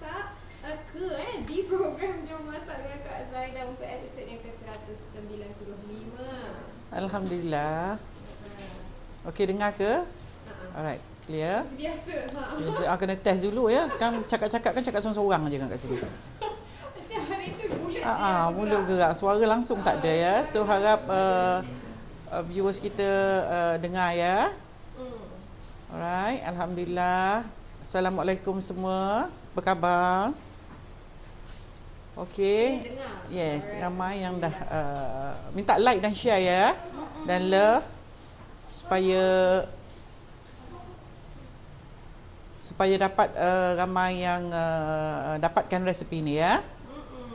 masak di program Jom Masak dengan Kak Zaidah untuk episod yang ke-195. Alhamdulillah. Okey, dengar ke? Alright, clear. Biasa. Kena test dulu ya. Sekarang cakap-cakap kan cakap seorang-seorang je kan kat sini. Macam hari tu mulut Mulut gerak. Suara langsung tak ada ya. So harap viewers kita dengar ya. Alright, Alhamdulillah. Assalamualaikum semua. Apa khabar? Okey. Yes, ramai yang dah minta like dan share ya. Dan love supaya dapat ramai yang dapatkan resepi ni ya.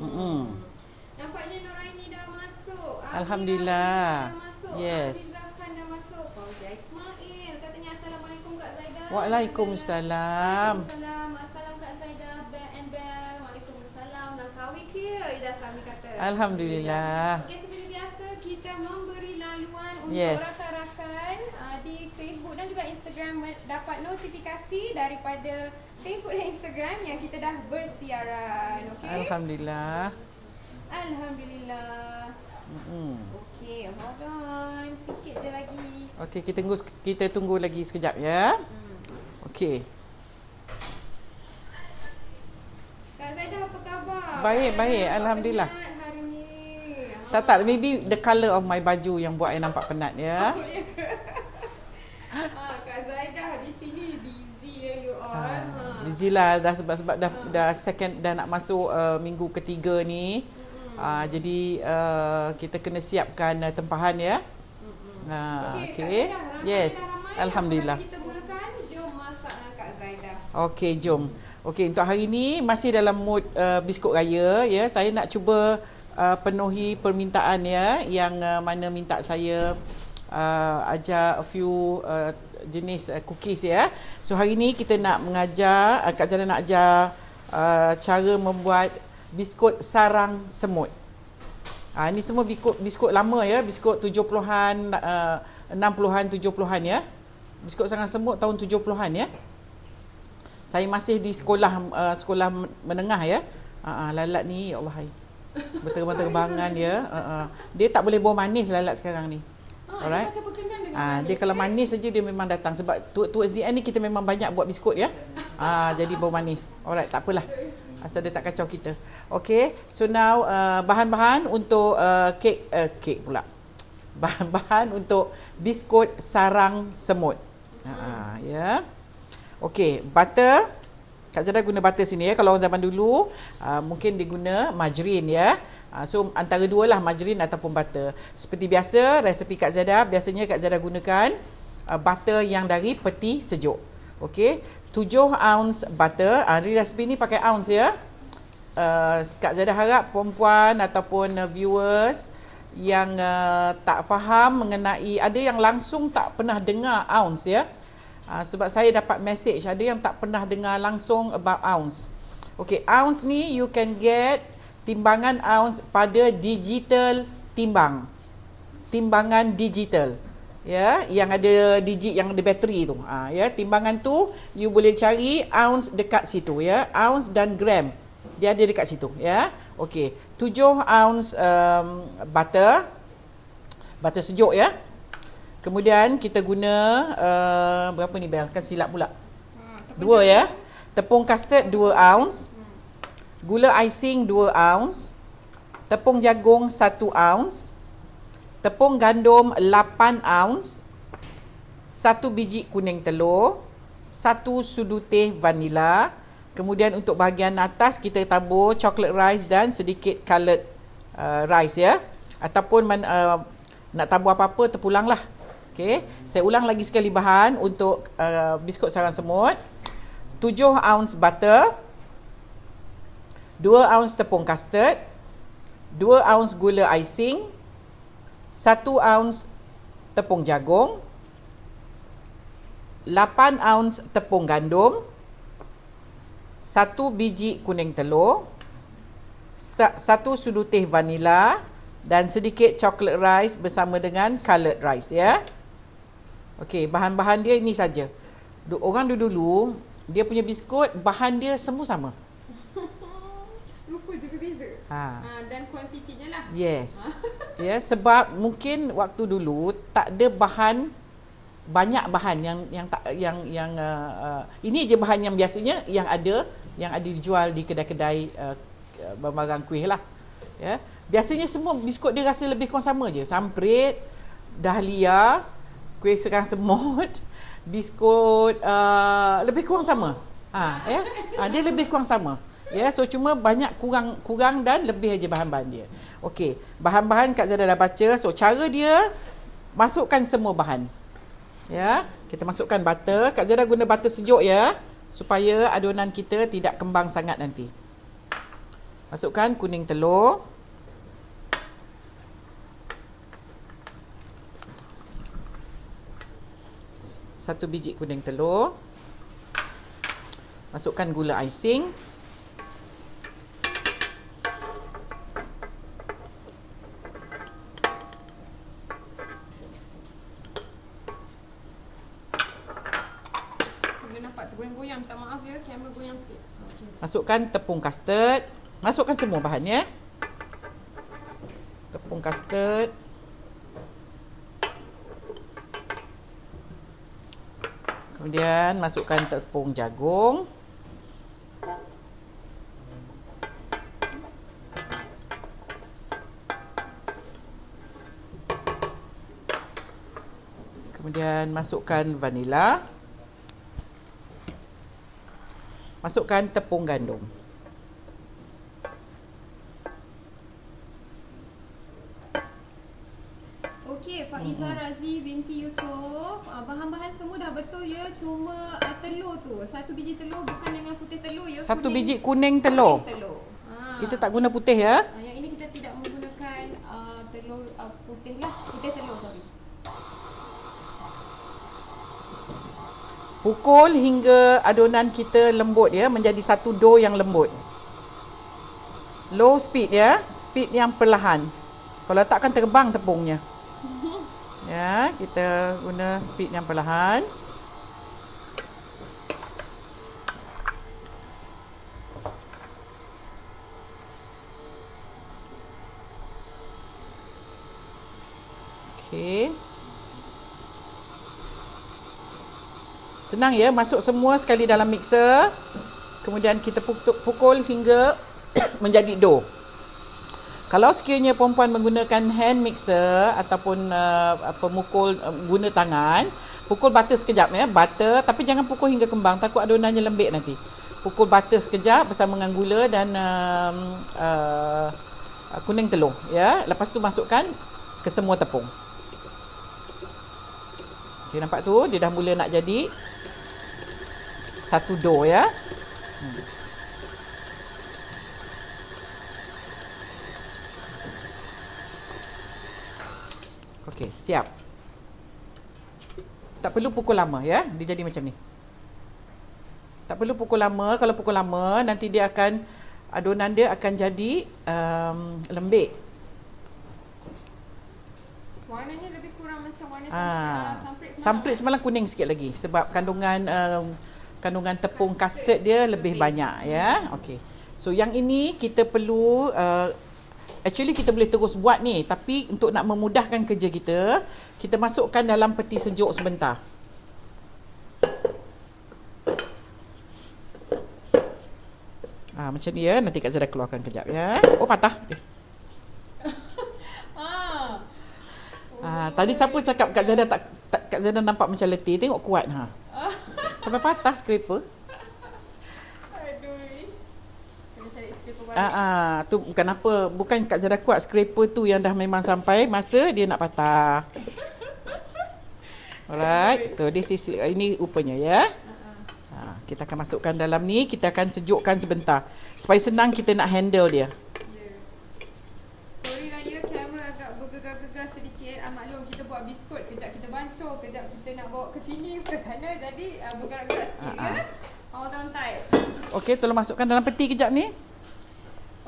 Nampaknya Noraini dah masuk. Alhamdulillah. Dah masuk. Yes. Zafran dah masuk. Fauzia Ismail katanya Assalamualaikum Kak Zaidah. Waalaikumsalam. Assalam Kak Zaidah and Bel. Waalaikumsalam. Langkawi clear. Ida Sami kata. Alhamdulillah. Okey, seperti biasa kita memberi laluan untuk Yes. rakan-rakan di Facebook dan juga Instagram dapat notifikasi daripada Facebook dan Instagram yang kita dah bersiaran. Okey. Alhamdulillah. Alhamdulillah. Okey, hold on. Sikit je lagi. Okey, kita tunggu lagi sekejap ya. Okey. Kak Zaidah apa khabar? Baik, Kak Zaidah nampak Alhamdulillah. penat hari ni. Tak, maybe the colour of my baju yang buat I nampak penat ya. Kak Zaidah di sini busy ya you all. Busy lah sebab dah second dah nak masuk minggu ketiga ni. Jadi kita kena siapkan tempahan ya. Okey. Yes. Alhamdulillah. Kita mulakan Jom Masak dengan Kak Zaidah. Okey, jom. Okey, untuk hari ni masih dalam mood biskut raya ya. Saya nak cuba penuhi permintaan ya yang mana minta saya ajar a few jenis cookies ya. So hari ni kita nak mengajar Kak Zaidah nak ajar cara membuat biskut sarang semut. Ini semua biskut lama ya, biskut 70-an, 60-an, 70-an ya. Biskut sarang semut tahun 70-an ya. Saya masih di sekolah menengah ya. Lalat ni ya Allah hai. Berterbangan ya. Dia tak boleh bawa manis lalat sekarang ni. Alright. Dia kalau manis saja dia memang datang sebab towards the end ni kita memang banyak buat biskut ya. Jadi bawa manis. Alright, tak apalah. Asal dia tak kacau kita. Okay, so now bahan-bahan untuk kek pula. Bahan-bahan untuk biskut sarang semut. Ya. Okay, butter. Kak Zaidah guna butter sini ya. Kalau orang zaman dulu mungkin dia guna margarin ya. So antara dua lah, margarin ataupun butter. Seperti biasa resepi Kak Zaidah, biasanya Kak Zaidah gunakan butter yang dari peti sejuk. Okey, 7 ounce butter. Resepi ni pakai ounce ya. Kak Zaidah harap perempuan ataupun viewers yang tak faham mengenai, ada yang langsung tak pernah dengar ounce ya. Sebab saya dapat message ada yang tak pernah dengar langsung about ounce. Okey, ounce ni you can get timbangan ounce pada digital timbangan digital ya, yang ada digit, yang ada bateri tu. Ya, timbangan tu you boleh cari ounce dekat situ ya, ounce dan gram dia ada dekat situ ya. Okey, 7 ounce butter sejuk ya. Kemudian kita guna berapa ni Bel? Kan silap pula. 2 ya. Tepung custard 2 ounce. Gula icing 2 ounce. Tepung jagung 1 ounce. Tepung gandum 8 ounce. 1 biji kuning telur. 1 sudu teh vanila. Kemudian untuk bahagian atas kita tabur chocolate rice dan sedikit coloured rice ya. Ataupun nak tabur apa-apa terpulanglah. Okey, saya ulang lagi sekali bahan untuk biskut sarang semut. 7 ounce butter, 2 ounce tepung custard, 2 ounce gula icing, 1 ounce tepung jagung, 8 ounce tepung gandum, 1 biji kuning telur, 1 sudu teh vanila dan sedikit chocolate rice bersama dengan coloured rice ya. Okey, bahan-bahan dia ini saja. Orang dulu dia punya biskut bahan dia semua sama. berbeza. Ha. Dan kuantitinya lah. Yes. Ya, sebab mungkin waktu dulu tak ada banyak bahan yang ini je bahan yang biasanya yang ada dijual di kedai-kedai barang kuih lah. Ya. Biasanya semua biskut dia rasa lebih kurang sama je. Samprit, dahlia, kuih serang semut, biskut lebih kurang sama. Ya. Dia lebih kurang sama. Ya, so cuma banyak kurang dan lebih aja bahan-bahan dia. Okey, bahan-bahan Kak Zada dah baca. So cara dia masukkan semua bahan. Ya, kita masukkan butter. Kak Zada guna butter sejuk ya, supaya adunan kita tidak kembang sangat nanti. Masukkan kuning telur. Satu biji kuning telur. Masukkan gula icing. Goyang-goyang, minta maaf ya, kamera goyang sikit. Okay. Masukkan tepung custard. Masukkan semua bahan ya. Tepung custard. Kemudian masukkan tepung jagung. Kemudian masukkan vanila. Masukkan tepung gandum. Okey, Faiza Razi binti Yusof. Bahan-bahan semua dah betul ya. Cuma telur tu, satu biji telur bukan dengan putih telur ya. Satu biji kuning telur. Kita tak guna putih ya. Yang ini kita tidak menggunakan telur putih lah. Putih telur, sorry. Pukul hingga adunan kita lembut ya, menjadi satu dough yang lembut. Low speed ya, speed yang perlahan. Kalau takkan terbang tepungnya. Ya, kita guna speed yang perlahan. Okey. Senang ya, masuk semua sekali dalam mixer. Kemudian kita pukul hingga menjadi dough. Kalau sekiranya perempuan menggunakan hand mixer ataupun pemukul guna tangan, pukul butter sekejap ya, butter, tapi jangan pukul hingga kembang, takut adonannya lembik nanti. Pukul butter sekejap bersama dengan gula dan kuning telur ya. Lepas tu masukkan ke semua tepung. Okay, nampak tu dia dah mula nak jadi satu dough ya. Okey, siap. Tak perlu pukul lama ya, dia jadi macam ni. Tak perlu pukul lama, kalau pukul lama nanti dia akan adunan dia akan jadi lembik. Warnanya lebih kurang macam warna samprit semalam kuning sikit lagi sebab kandungan tepung custard dia lebih banyak ya. Okey. So yang ini kita perlu actually kita boleh terus buat ni, tapi untuk nak memudahkan kerja kita masukkan dalam peti sejuk sebentar. Macam ni ya, nanti Kak Zada keluarkan kejap ya. Oh, patah. Tadi siapa cakap Kak Zada Kak Zada nampak macam letih, tengok kuat sampai patah scraper. Tu bukan apa, bukan Kak Zada kuat, scraper tu yang dah memang sampai masa dia nak patah. Alright, so this is ini rupanya ya. Kita akan masukkan dalam ni, kita akan sejukkan sebentar supaya senang kita nak handle dia. Sorry lah ya, kamera agak bergegar-gegar sedikit. Maklum kita buat biskut, kejap kita bancur, kejap kita nak bawa ke sini, ke sana, jadi bergerak-gerak sikit ya. Hold on tight. Okey, tolong masukkan dalam peti kejap ni.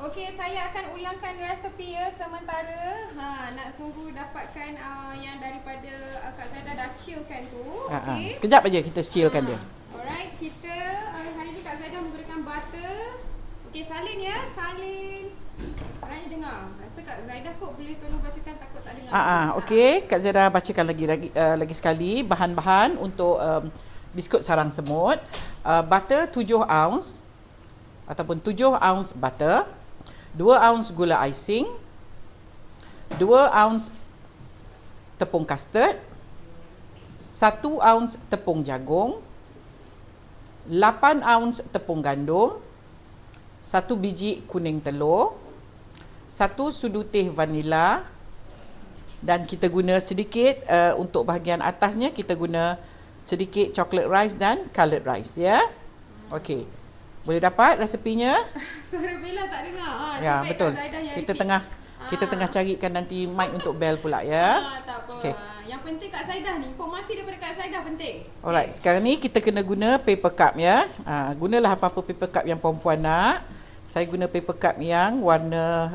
Okey, saya akan ulangkan resepi ya sementara. Nak tunggu dapatkan yang daripada Kak Zada dah chillkan tu. Okey. Sekejap aja kita chillkan dia. Alright, kita hari ni Kak Zada menggunakan butter. Okey, salin ya. Salin. Orangnya dengar. Rasa Kak Zaidah kot boleh tolong bacakan, takut tak dengar. Okey, Kak Zaida bacakan lagi sekali bahan-bahan untuk biskut sarang semut. Butter 7 ounce ataupun 7 ounce butter, 2 ounce gula icing, 2 ounce tepung custard, 1 ounce tepung jagung, 8 ounce tepung gandum, 1 biji kuning telur, 1 sudu teh vanila, dan kita guna sedikit untuk bahagian atasnya kita guna sedikit chocolate rice dan coloured rice ya. Okey. Boleh dapat resepinya? Suara Bella tak dengar. Ya, betul. Kita tengah carikan nanti mic untuk Bel pula ya. Tak apa. Okey. Yang penting Kak Zaidah ni, informasi daripada Kak Zaidah penting. Alright, sekarang ni kita kena guna paper cup ya. Gunalah apa-apa paper cup yang perempuan nak. Saya guna paper cup yang warna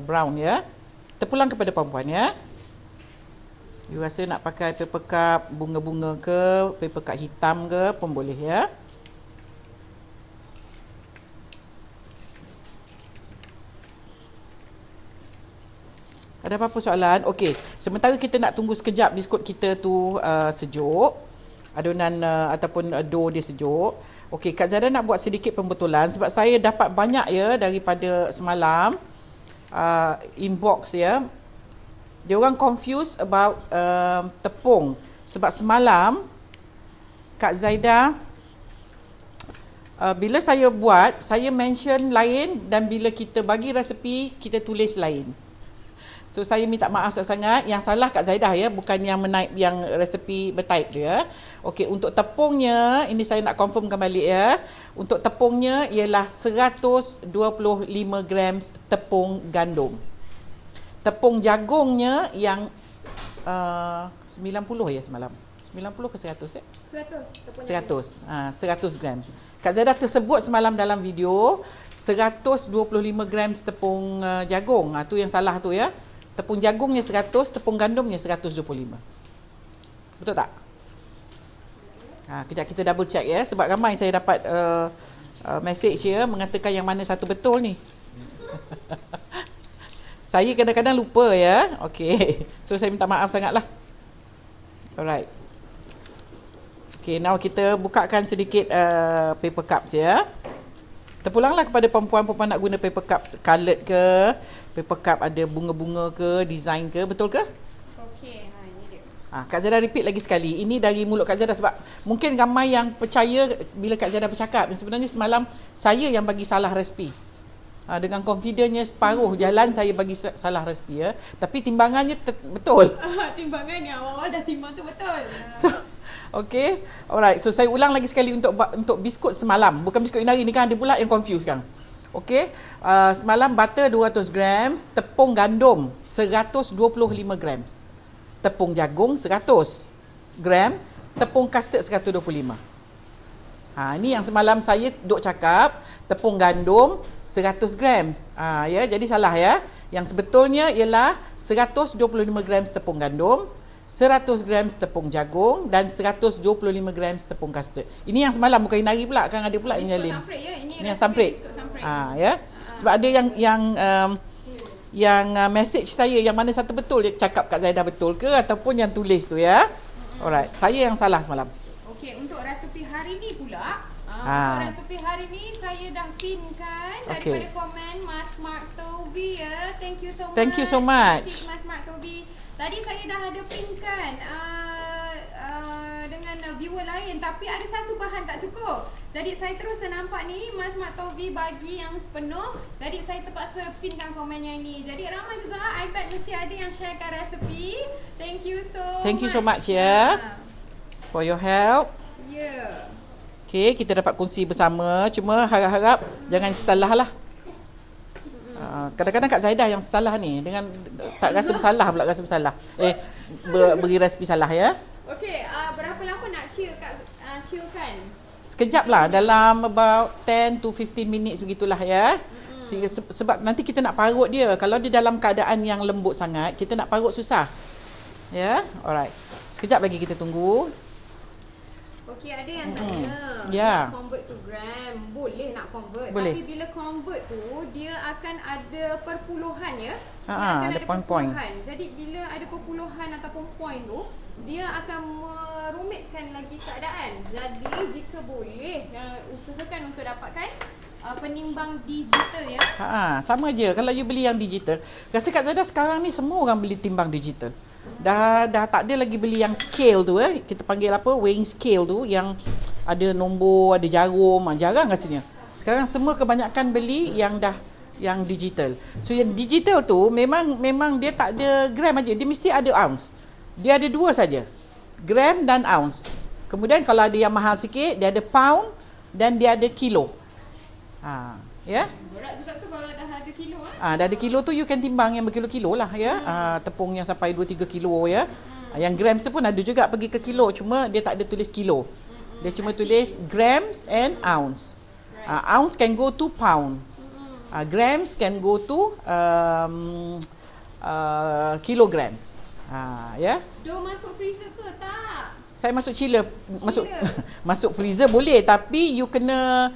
brown ya. Terpulang kepada perempuan ya. You rasa nak pakai paper cup bunga-bunga ke, paper cup hitam ke pun boleh ya. Ada apa-apa soalan? Okey, sementara kita nak tunggu sekejap biskut kita tu sejuk, adunan ataupun dough dia sejuk. Okey, Kak Zara nak buat sedikit pembetulan sebab saya dapat banyak ya daripada semalam inbox ya. Dia orang confused about tepung sebab semalam Kak Zaida bila saya buat, saya mention lain dan bila kita bagi resepi kita tulis lain. So saya minta maaf sangat. Yang salah Kak Zaidah ya, bukan yang menaip yang resepi bertaip dia. Okey, untuk tepungnya ini saya nak confirm kembali ya. Untuk tepungnya ialah 125 gram tepung gandum. Tepung jagungnya yang 90 ya semalam. 90 ke 100 ya? 100. 100 gram. Kak Zaidah tersebut semalam dalam video 125 gram tepung jagung. Tu yang salah tu ya. Tepung jagungnya 100, tepung gandumnya 125. Betul tak? Kejap kita double check ya. Sebab ramai saya dapat message ya mengatakan yang mana satu betul ni. Saya kadang-kadang lupa ya. Okey. So saya minta maaf sangatlah. Alright. Okey, now kita bukakan sedikit paper cups ya. Terpulanglah kepada perempuan-perempuan nak guna paper cup coloured ke, paper cup ada bunga-bunga ke, design ke, betul ke? Okey, ini dia. Kak Zara repeat lagi sekali. Ini dari mulut Kak Zara sebab mungkin ramai yang percaya bila Kak Zara bercakap. Sebenarnya semalam saya yang bagi salah resipi. Dengan confidentnya separuh jalan saya bagi salah resipi ya. Tapi timbangannya betul. Timbangannya awal-awal dah timbang tu betul. So, okay, alright. So saya ulang lagi sekali untuk biskut semalam. Bukan biskut hari ni kan ada pula yang confuse sekarang. Okay, semalam butter 200 grams, tepung gandum 125 grams, tepung jagung 100 gram, tepung custard 125. Ini yang semalam saya duk cakap, tepung gandum 100 grams. Ya, jadi salah ya. Yang sebetulnya ialah 125 grams tepung gandum, 100 grams tepung jagung dan 125 grams tepung custard. Ini yang semalam, bukan hari pula. Kan ada pula yang lain. Ya. Ini yang samprik. Ya. Sebab ada yang message saya yang mana satu betul dia cakap Kak Zaidah betul ke ataupun yang tulis tu ya. Alright, saya yang salah semalam. Okey, untuk resepi hari ni pula. Untuk resepi hari ni saya dah pinkan daripada komen Mas Mark Toby ya. Thank you so much. Thank you so much. Mas Mark Toby. Tadi saya dah ada pinkan dengan viewer lain tapi ada satu bahan tak cukup. Jadi saya terus nampak ni Mas Mark Toby bagi yang penuh. Jadi saya terpaksa pinkan komen yang ni. Jadi ramai juga iPad mesti ada yang sharekan resepi. Thank you so much ya. For your help. Yeah. Okay, kita dapat kongsi bersama. Cuma harap-harap jangan salah lah. Kadang-kadang Kak Zaidah yang salah ni dengan tak rasa bersalah pula rasa bersalah. Beri resipi salah ya. Okey, berapa lama nak chillkan? Sekejap lah, dalam about 10 to 15 minutes begitulah ya. Sebab nanti kita nak parut dia. Kalau dia dalam keadaan yang lembut sangat, kita nak parut susah. Ya, alright. Sekejap lagi kita tunggu. Okey, ada yang tanya Ya. nak convert to gram. Boleh nak convert. Boleh. Tapi bila convert tu, dia akan ada perpuluhan ya. Dia Ha, akan ada ada point-point. perpuluhan. Jadi bila ada perpuluhan ataupun point tu, dia akan merumitkan lagi keadaan. Jadi jika boleh, usahakan untuk dapatkan penimbang digital ya. Sama je kalau you beli yang digital. Rasa Kak Zaida sekarang ni semua orang beli timbang digital. Dah tak ada lagi beli yang scale tu kita panggil apa, weighing scale tu yang ada nombor, ada jarum, jarang rasanya. Sekarang semua kebanyakan beli yang digital. So yang digital tu memang dia tak ada gram aja, dia mesti ada ounce. Dia ada dua saja, gram dan ounce. Kemudian kalau ada yang mahal sikit, dia ada pound dan dia ada kilo. Ya. Berat juga tu kalau dah ada kilo Dah ada kilo tu you can timbang yang berkilo-kilo lah ya. Tepung yang sampai 2-3 kilo ya. Yang grams tu pun ada juga pergi ke kilo, cuma dia tak ada tulis kilo. Dia cuma tulis grams and ounce. Ounce can go to pound. Grams can go to kilogram. Ya. Dia masuk freezer ke tak? Saya masuk chiller. Masuk freezer boleh, tapi you kena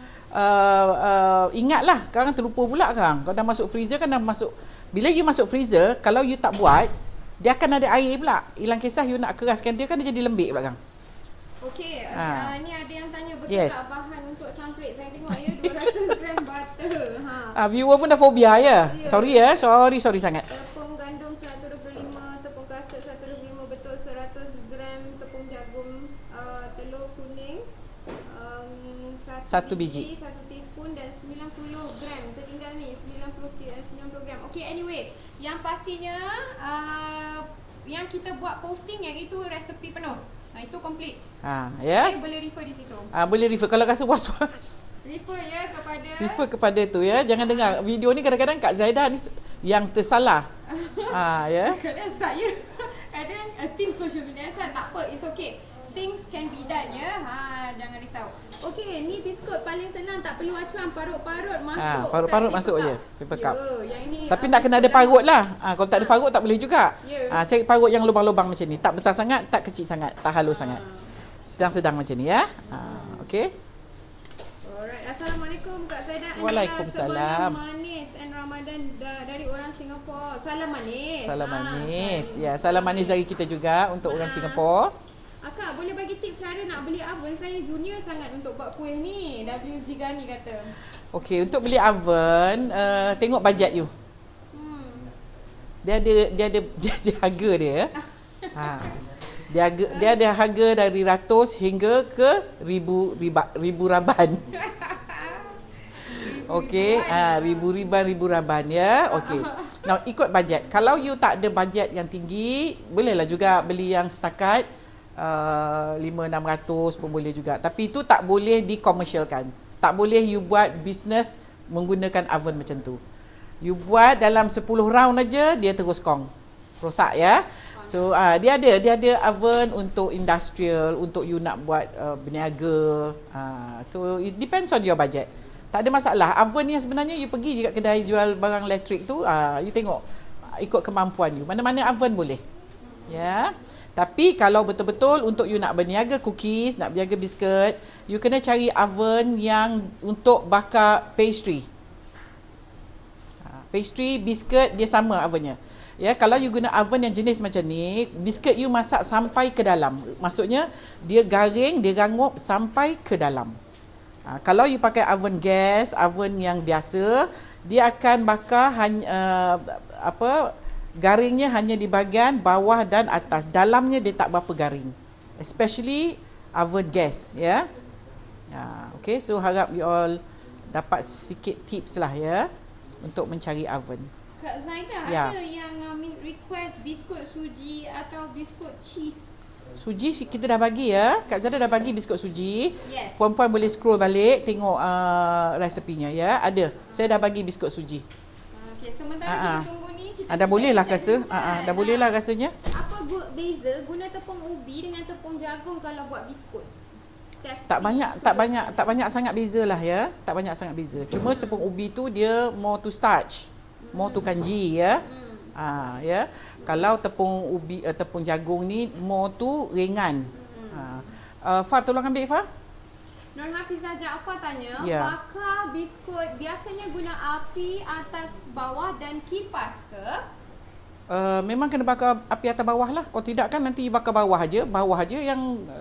ingatlah, sekarang terlupa pula kan. Kalau dah masuk freezer kan dah masuk. Bila you masuk freezer, kalau you tak buat, dia akan ada air pula. Hilang kisah you nak keraskan dia kan dia jadi lembik pula kan. Okey, ni ada yang tanya betul tak bahan untuk sangkrit. Saya tengok ya 200 gram butter. Viewer pun dah fobia ya. Sorry sangat. Tepung gandum 125, tepung kasut 125 betul, 100 gram tepung jagung, telur kuning 1 biji, 1 teaspoon dan 90 gram. Tertinggal ni 90 gram. Okey, anyway, yang pastinya yang kita buat posting yang itu resepi penuh. Itu complete. Ya. Okay, boleh refer di situ. Boleh refer kalau rasa was-was. Refer kepada tu ya. Jangan dengar video ni, kadang-kadang Kak Zaida ni yang tersalah. Ya. Kadang tim social media tak apa, it's okay. Things can be done ya. Jangan risau. Okey, ni biskut paling senang, tak perlu acuan, parut-parut masuk. Parut-parut masuk je paper cup. Yang ini tapi nak kena ada parut lah. Kalau tak ada parut tak boleh juga. Cari parut yang lubang-lubang macam ni. Tak besar sangat, tak kecil sangat, tak halus sangat. Sedang-sedang macam ni ya. Okey. Alright. Assalamualaikum Kak Zaida. Waalaikumsalam. Salam manis and Ramadan dari orang Singapura. Salam manis. Salam manis. Ya, salam manis dari kita juga untuk orang Singapura. Akak boleh bagi tips cara nak beli oven? Saya junior sangat untuk buat kuih ni. WZ Gani kata. Okey, untuk beli oven, tengok bajet you. Dia ada harga dia. Dia ada harga dari ratus hingga ke ribu raban. Okey, ribu raban ya. Okey. Now ikut bajet. Kalau you tak ada bajet yang tinggi, bolehlah juga beli yang setakat 500-600 pun boleh juga. Tapi itu tak boleh dikomersialkan. Tak boleh you buat bisnes menggunakan oven macam tu. You buat dalam 10 round aja dia terus kong. Rosak ya. So dia ada oven untuk industrial, untuk you nak buat berniaga. So it depends on your budget. Tak ada masalah. Oven ni sebenarnya you pergi je kat kedai jual barang elektrik tu, you tengok ikut kemampuan you. Mana-mana oven boleh. Ya. Tapi kalau betul-betul untuk you nak berniaga cookies, nak berniaga biskut, you kena cari oven yang untuk bakar pastry. Pastry, biskut dia sama ovennya. Ya, kalau you guna oven yang jenis macam ni, biskut you masak sampai ke dalam. Maksudnya dia garing, dia rangup sampai ke dalam. Kalau you pakai oven gas, oven yang biasa, dia akan bakar garingnya hanya di bahagian bawah dan atas. Dalamnya dia tak berapa garing. Especially oven gas, ya. Okay, so harap you all dapat sikit tips lah ya untuk mencari oven. Kak Zaida, ada yang request biskut suji atau biskut cheese. Suji kita dah bagi ya. Kak Zaida dah bagi biskut suji. Yes. Puan-puan boleh scroll balik tengok resepinya ya. Ada. Saya dah bagi biskut suji. Okey, sementara kita tunggu ni dah boleh lah rasa. Dah boleh lah rasanya. Apa beza guna tepung ubi dengan tepung jagung kalau buat biskut? Tak banyak sangat beza lah ya. Tak banyak sangat beza. Cuma tepung ubi tu dia more to starch, more to kanji ya. Ya. Kalau tepung jagung ni more tu ringan. Fa, tolong ambil Fa. Nur Hafizah Jaafar tanya, Ya. bakar biskut biasanya guna api atas bawah dan kipas ke? Memang kena bakar api atas bawah lah. Kalau tidak kan nanti bakar bawah aja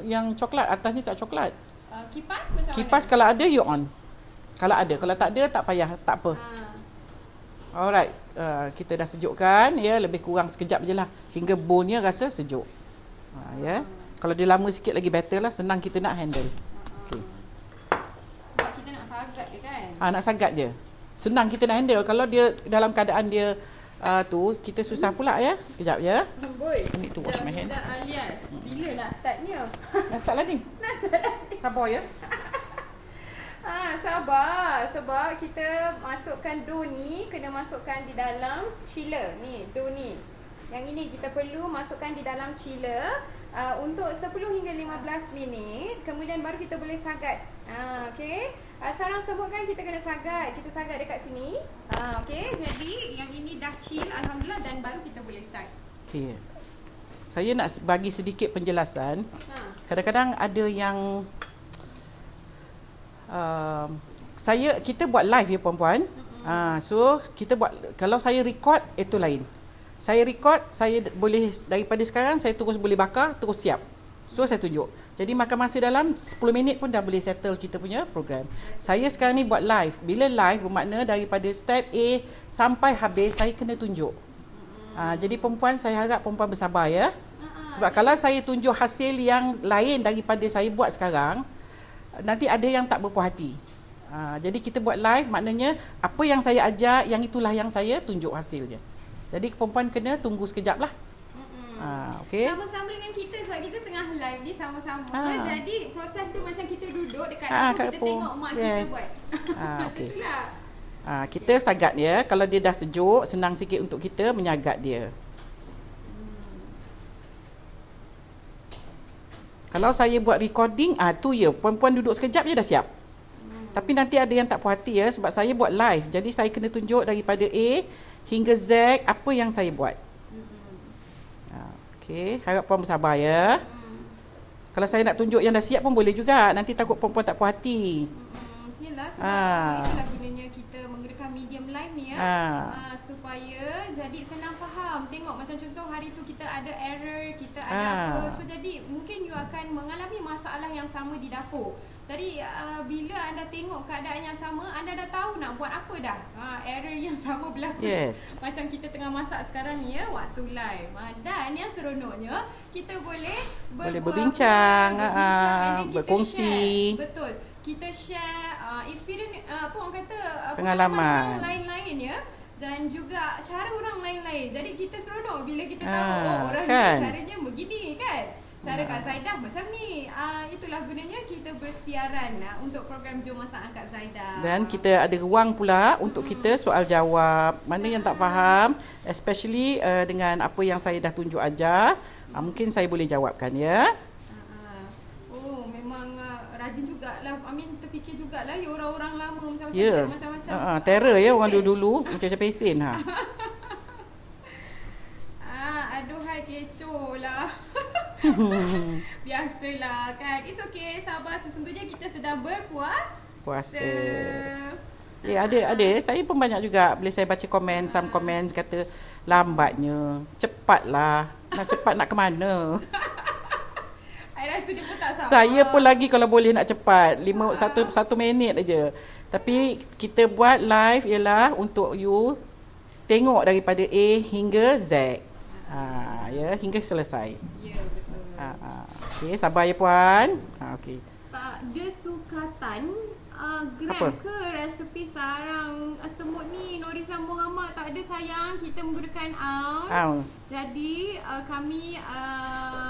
yang coklat, atasnya tak coklat. Kipas macam Kipas mana? kalau ada you on. Kalau ada, kalau tak ada tak payah, tak apa. Alright, kita dah sejukkan ya, lebih kurang sekejap je lah sehingga bowlnya rasa sejuk. Ya. Kalau dia lama sikit lagi better lah, senang kita nak handle. Okey. Sebab kita nak sagat dia kan? Nak sagat je. Senang kita nak handle. Kalau dia dalam keadaan dia tu, kita susah pula ya. Sekejap ya. Boy, I need to wash my hand. Jamila Alias, bila nak startnya? Dah start lah ni. Nak start lagi. Sabar ya. Sabar. Sebab kita masukkan dough ni, kena masukkan di dalam chiller. Ni, dough ni. Yang ini kita perlu masukkan di dalam chiller untuk 10 hingga 15 minit. Kemudian baru kita boleh sagat. Okey. Sarang sebutkan kita kena sagat. Kita sagat dekat sini. Okey. Jadi yang ini dah chill alhamdulillah dan baru kita boleh start. Okey. Saya nak bagi sedikit penjelasan. Kadang-kadang ada yang kita buat live ya puan-puan. So kita buat, kalau saya record itu lain. Saya record, saya boleh daripada sekarang saya terus boleh bakar, terus siap. So saya tunjuk. Jadi makan masa dalam 10 minit pun dah boleh settle kita punya program. Saya sekarang ni buat live. Bila live bermakna daripada step A sampai habis saya kena tunjuk. Jadi perempuan, saya harap perempuan bersabar ya. Sebab kalau saya tunjuk hasil yang lain daripada saya buat sekarang, nanti ada yang tak berpuas hati. Jadi kita buat live maknanya apa yang saya ajar, yang itulah yang saya tunjuk hasilnya. Jadi perempuan kena tunggu sekejap lah. Okay. Sama-sama dengan kita sebab kita tengah live ni sama-sama. Jadi proses tu macam kita duduk dekat kat kita dapur. tengok mak kita buat. Okay. Itulah. Kita sagat ya. Kalau dia dah sejuk, senang sikit untuk kita menyagat dia. Kalau saya buat recording, tu ya, puan-puan duduk sekejap je dah siap. Tapi nanti ada yang tak puas hati ya, sebab saya buat live. Jadi saya kena tunjuk daripada A hingga Z apa yang saya buat. Okey, harap puan bersabar ya. Kalau saya nak tunjuk yang dah siap pun boleh juga. Nanti takut perempuan tak puas hati. Yelah, sebab itulah gunanya kita menggunakan medium live ni ya. Supaya jadi senang faham. Tengok macam contoh hari tu kita ada error, kita ada apa. So jadi mungkin you akan mengalami masalah yang sama di dapur. Jadi bila anda tengok keadaan yang sama, anda dah tahu nak buat apa dah. Error yang sama berlaku. Yes. Macam kita tengah masak sekarang ni ya, waktu live. Dan yang seronoknya kita boleh berbincang, and then kita berkongsi. Share. Betul. Kita share experience apa orang kata pengalaman orang lain-lain ya, dan juga cara orang lain-lain. Jadi kita seronok bila kita tahu orang kan? ni caranya begini kan. Cara Kak Zaidah macam ni. Itulah gunanya kita bersiaran untuk program Jom Masak Kak Zaidah. Dan kita ada ruang pula untuk kita soal jawab. Mana yang tak faham, especially dengan apa yang saya dah tunjuk ajar, mungkin saya boleh jawabkan ya. Memang rajin jugalah. Terfikir jugalah ya orang-orang lama macam-macam. Ya. Macam-macam. Terror ya orang dulu macam pesen ha. Aduhai kecoh lah. Biasalah kan. It's okay, sabar. Sesungguhnya kita sedang puasa. Ya, ada. Saya pun banyak juga bila saya baca komen, some comments kata lambatnya. Cepatlah. Nak cepat nak ke mana? I rasa dia pun tak sabar. Saya pun lagi kalau boleh nak cepat. 1 minit aja. Tapi kita buat live ialah untuk you tengok daripada A hingga Z. Ya, hingga selesai. Ya, betul. Okey, sabar ya puan. Okey. Tak ada sukatan gram Apa? ke resepi sarang semut ni Norizam Muhammad. Tak ada sayang, kita menggunakan ounce. Jadi kami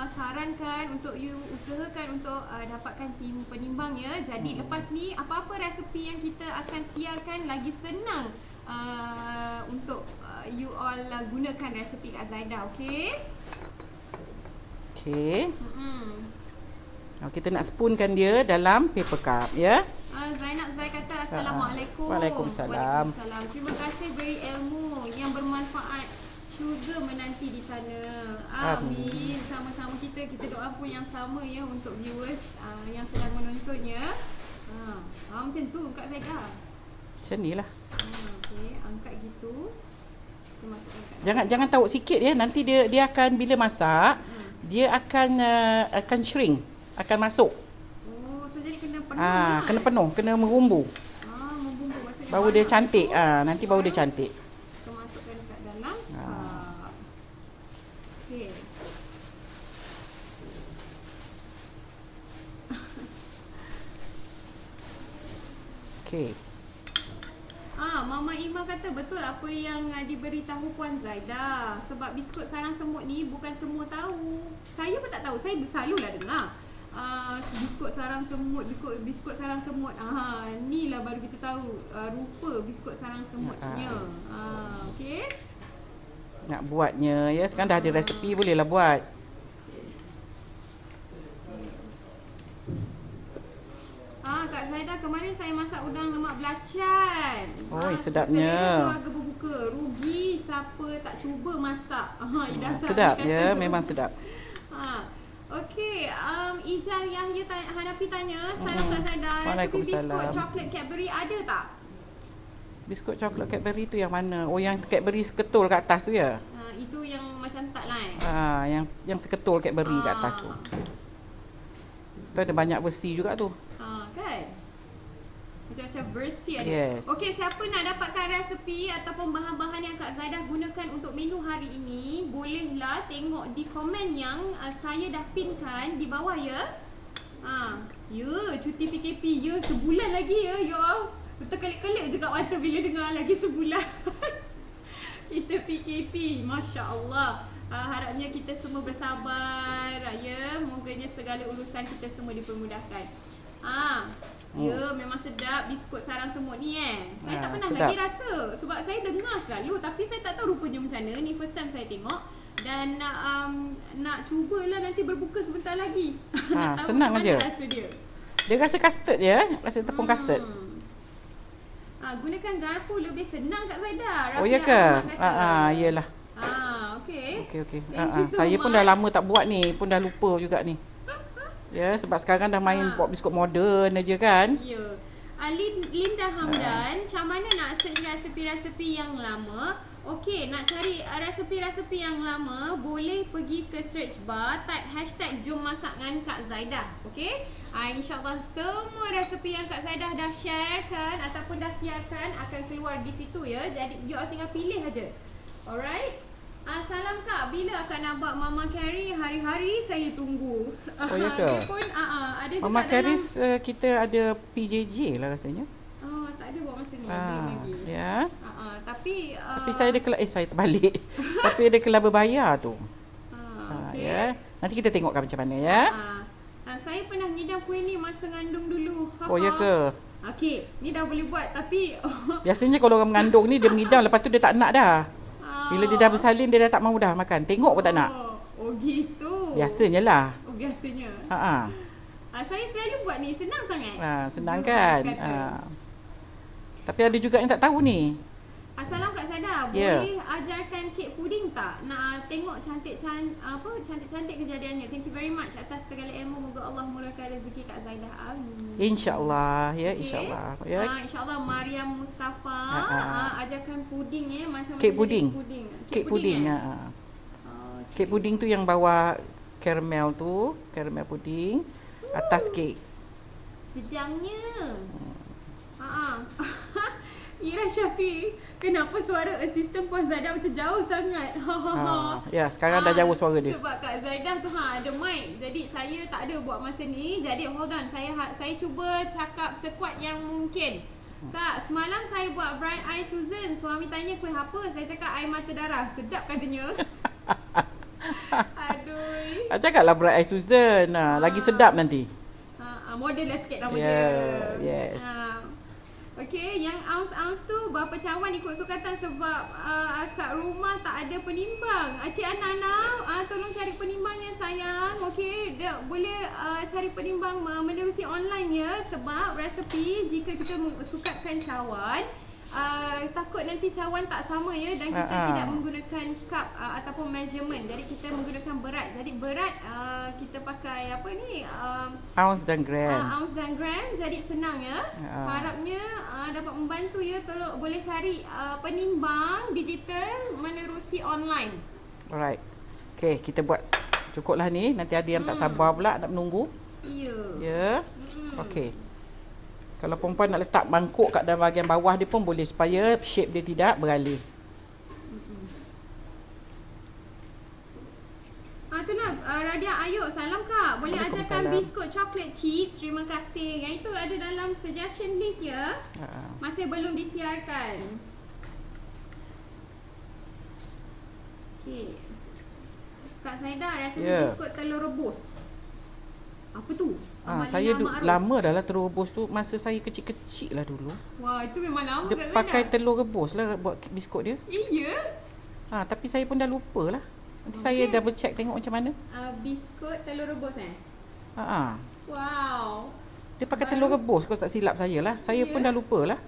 sarankan untuk you usahakan untuk dapatkan penimbang ya. Jadi lepas ni apa-apa resepi yang kita akan siarkan lagi senang untuk you all gunakan resepi Kak Zaidah, okey? Okey. Kita nak spoonkan dia dalam paper cup ya. Zainab Zai kata Assalamualaikum. Waalaikumsalam. Terima kasih beri ilmu yang bermanfaat. syurga menanti di sana. Amin. Sama-sama kita doa pun yang sama ya untuk viewers yang sedang menontonnya. Macam tu Kak Zaidah. Macam ni lah. Okey, angkat gitu. Kita masukkan kat Jangan tahu sikit ya. Nanti dia akan bila masak, dia akan shrink, akan masuk. Oh, so jadi kena penuh. Kena penuh, kena merumbu. Membumbu maksudnya. Baru dia cantik. Nanti baru dia cantik. Kita masukkan kat dalam. Okey. Okey. Mama Ima kata betul apa yang diberitahu Puan Zaidah. Sebab biskut sarang semut ni bukan semua tahu. Saya pun tak tahu. Saya selalulah dengar biskut sarang semut, biskut sarang semut. Ni lah baru kita tahu rupa biskut sarang semutnya. Okey. Nak buatnya ya, sekarang dah ada resepi, bolehlah buat. Kak Zaidah, kemarin saya masak udang lemak belacan. Sedapnya. Saya keluarga berbuka. Rugi siapa tak cuba masak. Sedap ya, memang sedap. Okey, Ijal Yahya Hanafi tanya, salam Kak Zaidah, resepi biskut coklat Cadbury ada tak? Biskut coklat Cadbury tu yang mana? Oh, yang Cadbury seketul kat atas tu ya? Itu yang macam tak lah yang seketul Cadbury kat atas tu. Tu ada banyak versi juga tu. Kan? Macam-macam versi ada. Yes. Okey, siapa nak dapatkan resepi ataupun bahan-bahan yang Kak Zaidah gunakan untuk menu hari ini, bolehlah tengok di komen yang saya dah pinkan di bawah ya. Ya, cuti PKP ya, sebulan lagi ya. Ya, terkelip-kelip juga mata bila dengar lagi sebulan. Kita PKP, Masya Allah. Harapnya kita semua bersabar ya. Moganya segala urusan kita semua dipermudahkan. Ya, memang sedap biskut sarang semut ni Saya tak pernah sedap. lagi rasa. Sebab saya dengar selalu, tapi saya tak tahu rupanya macam mana. Ni first time saya tengok. Dan nak cubalah nanti berbuka sebentar lagi. Senang aja. Rasa dia. Dia rasa custard ya, rasa tepung custard. Gunakan garpu lebih senang Kak Zaidah. Oh ya ke? Iyalah. Okey. Okey. Thank you so Saya pun much. dah lama tak buat ni, pun dah lupa juga ni. Ya, sebab sekarang dah main buat biskut moden aja kan. Ya. Linda Hamdan, macam mana nak search resepi-resepi yang lama? Okey, nak cari resepi-resepi yang lama, boleh pergi ke search bar, type hashtag jom masak dengan Kak Zaidah. Okey? InsyaAllah semua resepi yang Kak Zaidah dah sharekan ataupun dah siarkan akan keluar di situ ya. Jadi you all tinggal pilih aja. Alright? Salam Kak, bila akan nampak Mama Carrie? Hari-hari saya tunggu. Oh ya ke? Dia pun ada juga Mama Carrie dalam, kita ada PJJ lah rasanya. tak ada buat masa ni lagi. Ya. Tapi saya ada saya terbalik. Tapi ada kelab berbayar tu. okay. Ya. Nanti kita tengokkan macam mana ya. Saya pernah ngidam kuih ni masa ngandung dulu. Oh ya ke? Okey, ni dah boleh buat tapi Biasanya kalau orang mengandung ni dia mengidam, lepas tu dia tak nak dah. Bila dia dah bersalin dia dah tak mahu dah makan. Tengok pun tak nak. Oh gitu. Biasanya lah. Oh biasanya. Saya selalu buat ni, senang sangat. Senang kan? Tapi ada juga yang tak tahu ni. Salam Kak Zaidah, boleh ajarkan kek puding tak? Nak tengok cantik-cantik kejadiannya. Thank you very much atas segala ilmu. Moga Allah murahkan rezeki Kak Zaidah. Amin. InsyaAllah ya, Okay. insyaAllah. Ya. InsyaAllah Mariam Mustafa ajarkan puding ya, macam Kek puding. Kek puding. Kek puding tu yang bawah caramel tu, caramel puding atas kek. Sedangnya. Ira Syafi, kenapa suara asisten Puan Zaidah macam jauh sangat? Ya, sekarang dah jauh suara dia. Sebab Kak Zaidah tu ada mic. Jadi saya tak ada buat masa ni. Jadi hold on, saya cuba cakap sekuat yang mungkin. Kak, semalam saya buat bright eye Susan. Suami tanya kuih apa? Saya cakap air mata darah. Sedap katanya. Aduh. Cakaplah bright eye Susan. Lagi sedap nanti. Model lah sikit nama dia. Yes. Okey, yang ounce-ounce tu berapa cawan ikut sukatan sebab kat rumah tak ada penimbang. Cik Ana, tolong cari penimbangnya sayang. Okey, boleh cari penimbang menerusi online ya. Sebab resepi jika kita sukatkan cawan, takut nanti cawan tak sama ya, dan kita tidak menggunakan cup ataupun measurement. Jadi kita menggunakan berat. Jadi berat kita pakai apa ni? Ounce dan gram. Ounce dan gram. Jadi senang ya. Harapnya dapat membantu ya. Tolong boleh cari penimbang digital menerusi online. Alright. Okay, kita buat cukuplah ni. Nanti ada yang tak sabar pula nak menunggu. Ya. Okay. Kalau perempuan nak letak mangkuk kat dalam bahagian bawah dia pun boleh, supaya shape dia tidak beralih. Itulah Radia Ayub, salam Kak. Boleh ajarkan biskut coklat chips? Terima kasih. Yang itu ada dalam suggestion list ya. Masih belum disiarkan. Okay. Kak Saida, rasa biskut telur rebus. Apa tu? Saya lama dah lah telur rebus tu. Masa saya kecil-kecil lah dulu. Wah, itu memang lama dia pakai telur rebus lah buat biskut dia. Iya. Tapi saya pun dah lupa lah. Nanti saya double check tengok macam mana. Biskut telur rebus Wow. Dia pakai telur rebus, kalau tak silap saya lah. Saya pun dah lupa lah.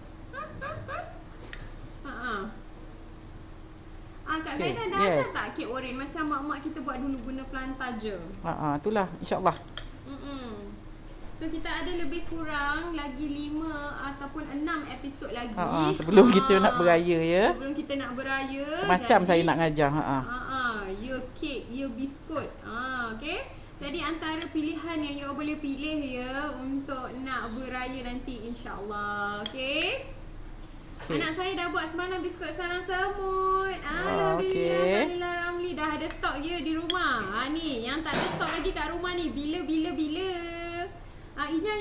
Kak Saida dah ada tak kek oren macam mak-mak kita buat dulu guna plantaja? Itulah, insyaAllah. So kita ada lebih kurang lagi 5 ataupun 6 episod lagi sebelum kita nak beraya ya. Sebelum kita nak beraya. Macam saya nak ngajar. Ya kek, ya biskut. Okay. Jadi antara pilihan yang you boleh pilih ya untuk nak beraya nanti, insyaAllah. Okay. Anak saya dah buat semalam biskut sarang semut. Alhamdulillah, Alhamdulillah Ramli dah ada stok je di rumah. Ni yang tak ada stok lagi kat rumah ni. Bila Ijaz,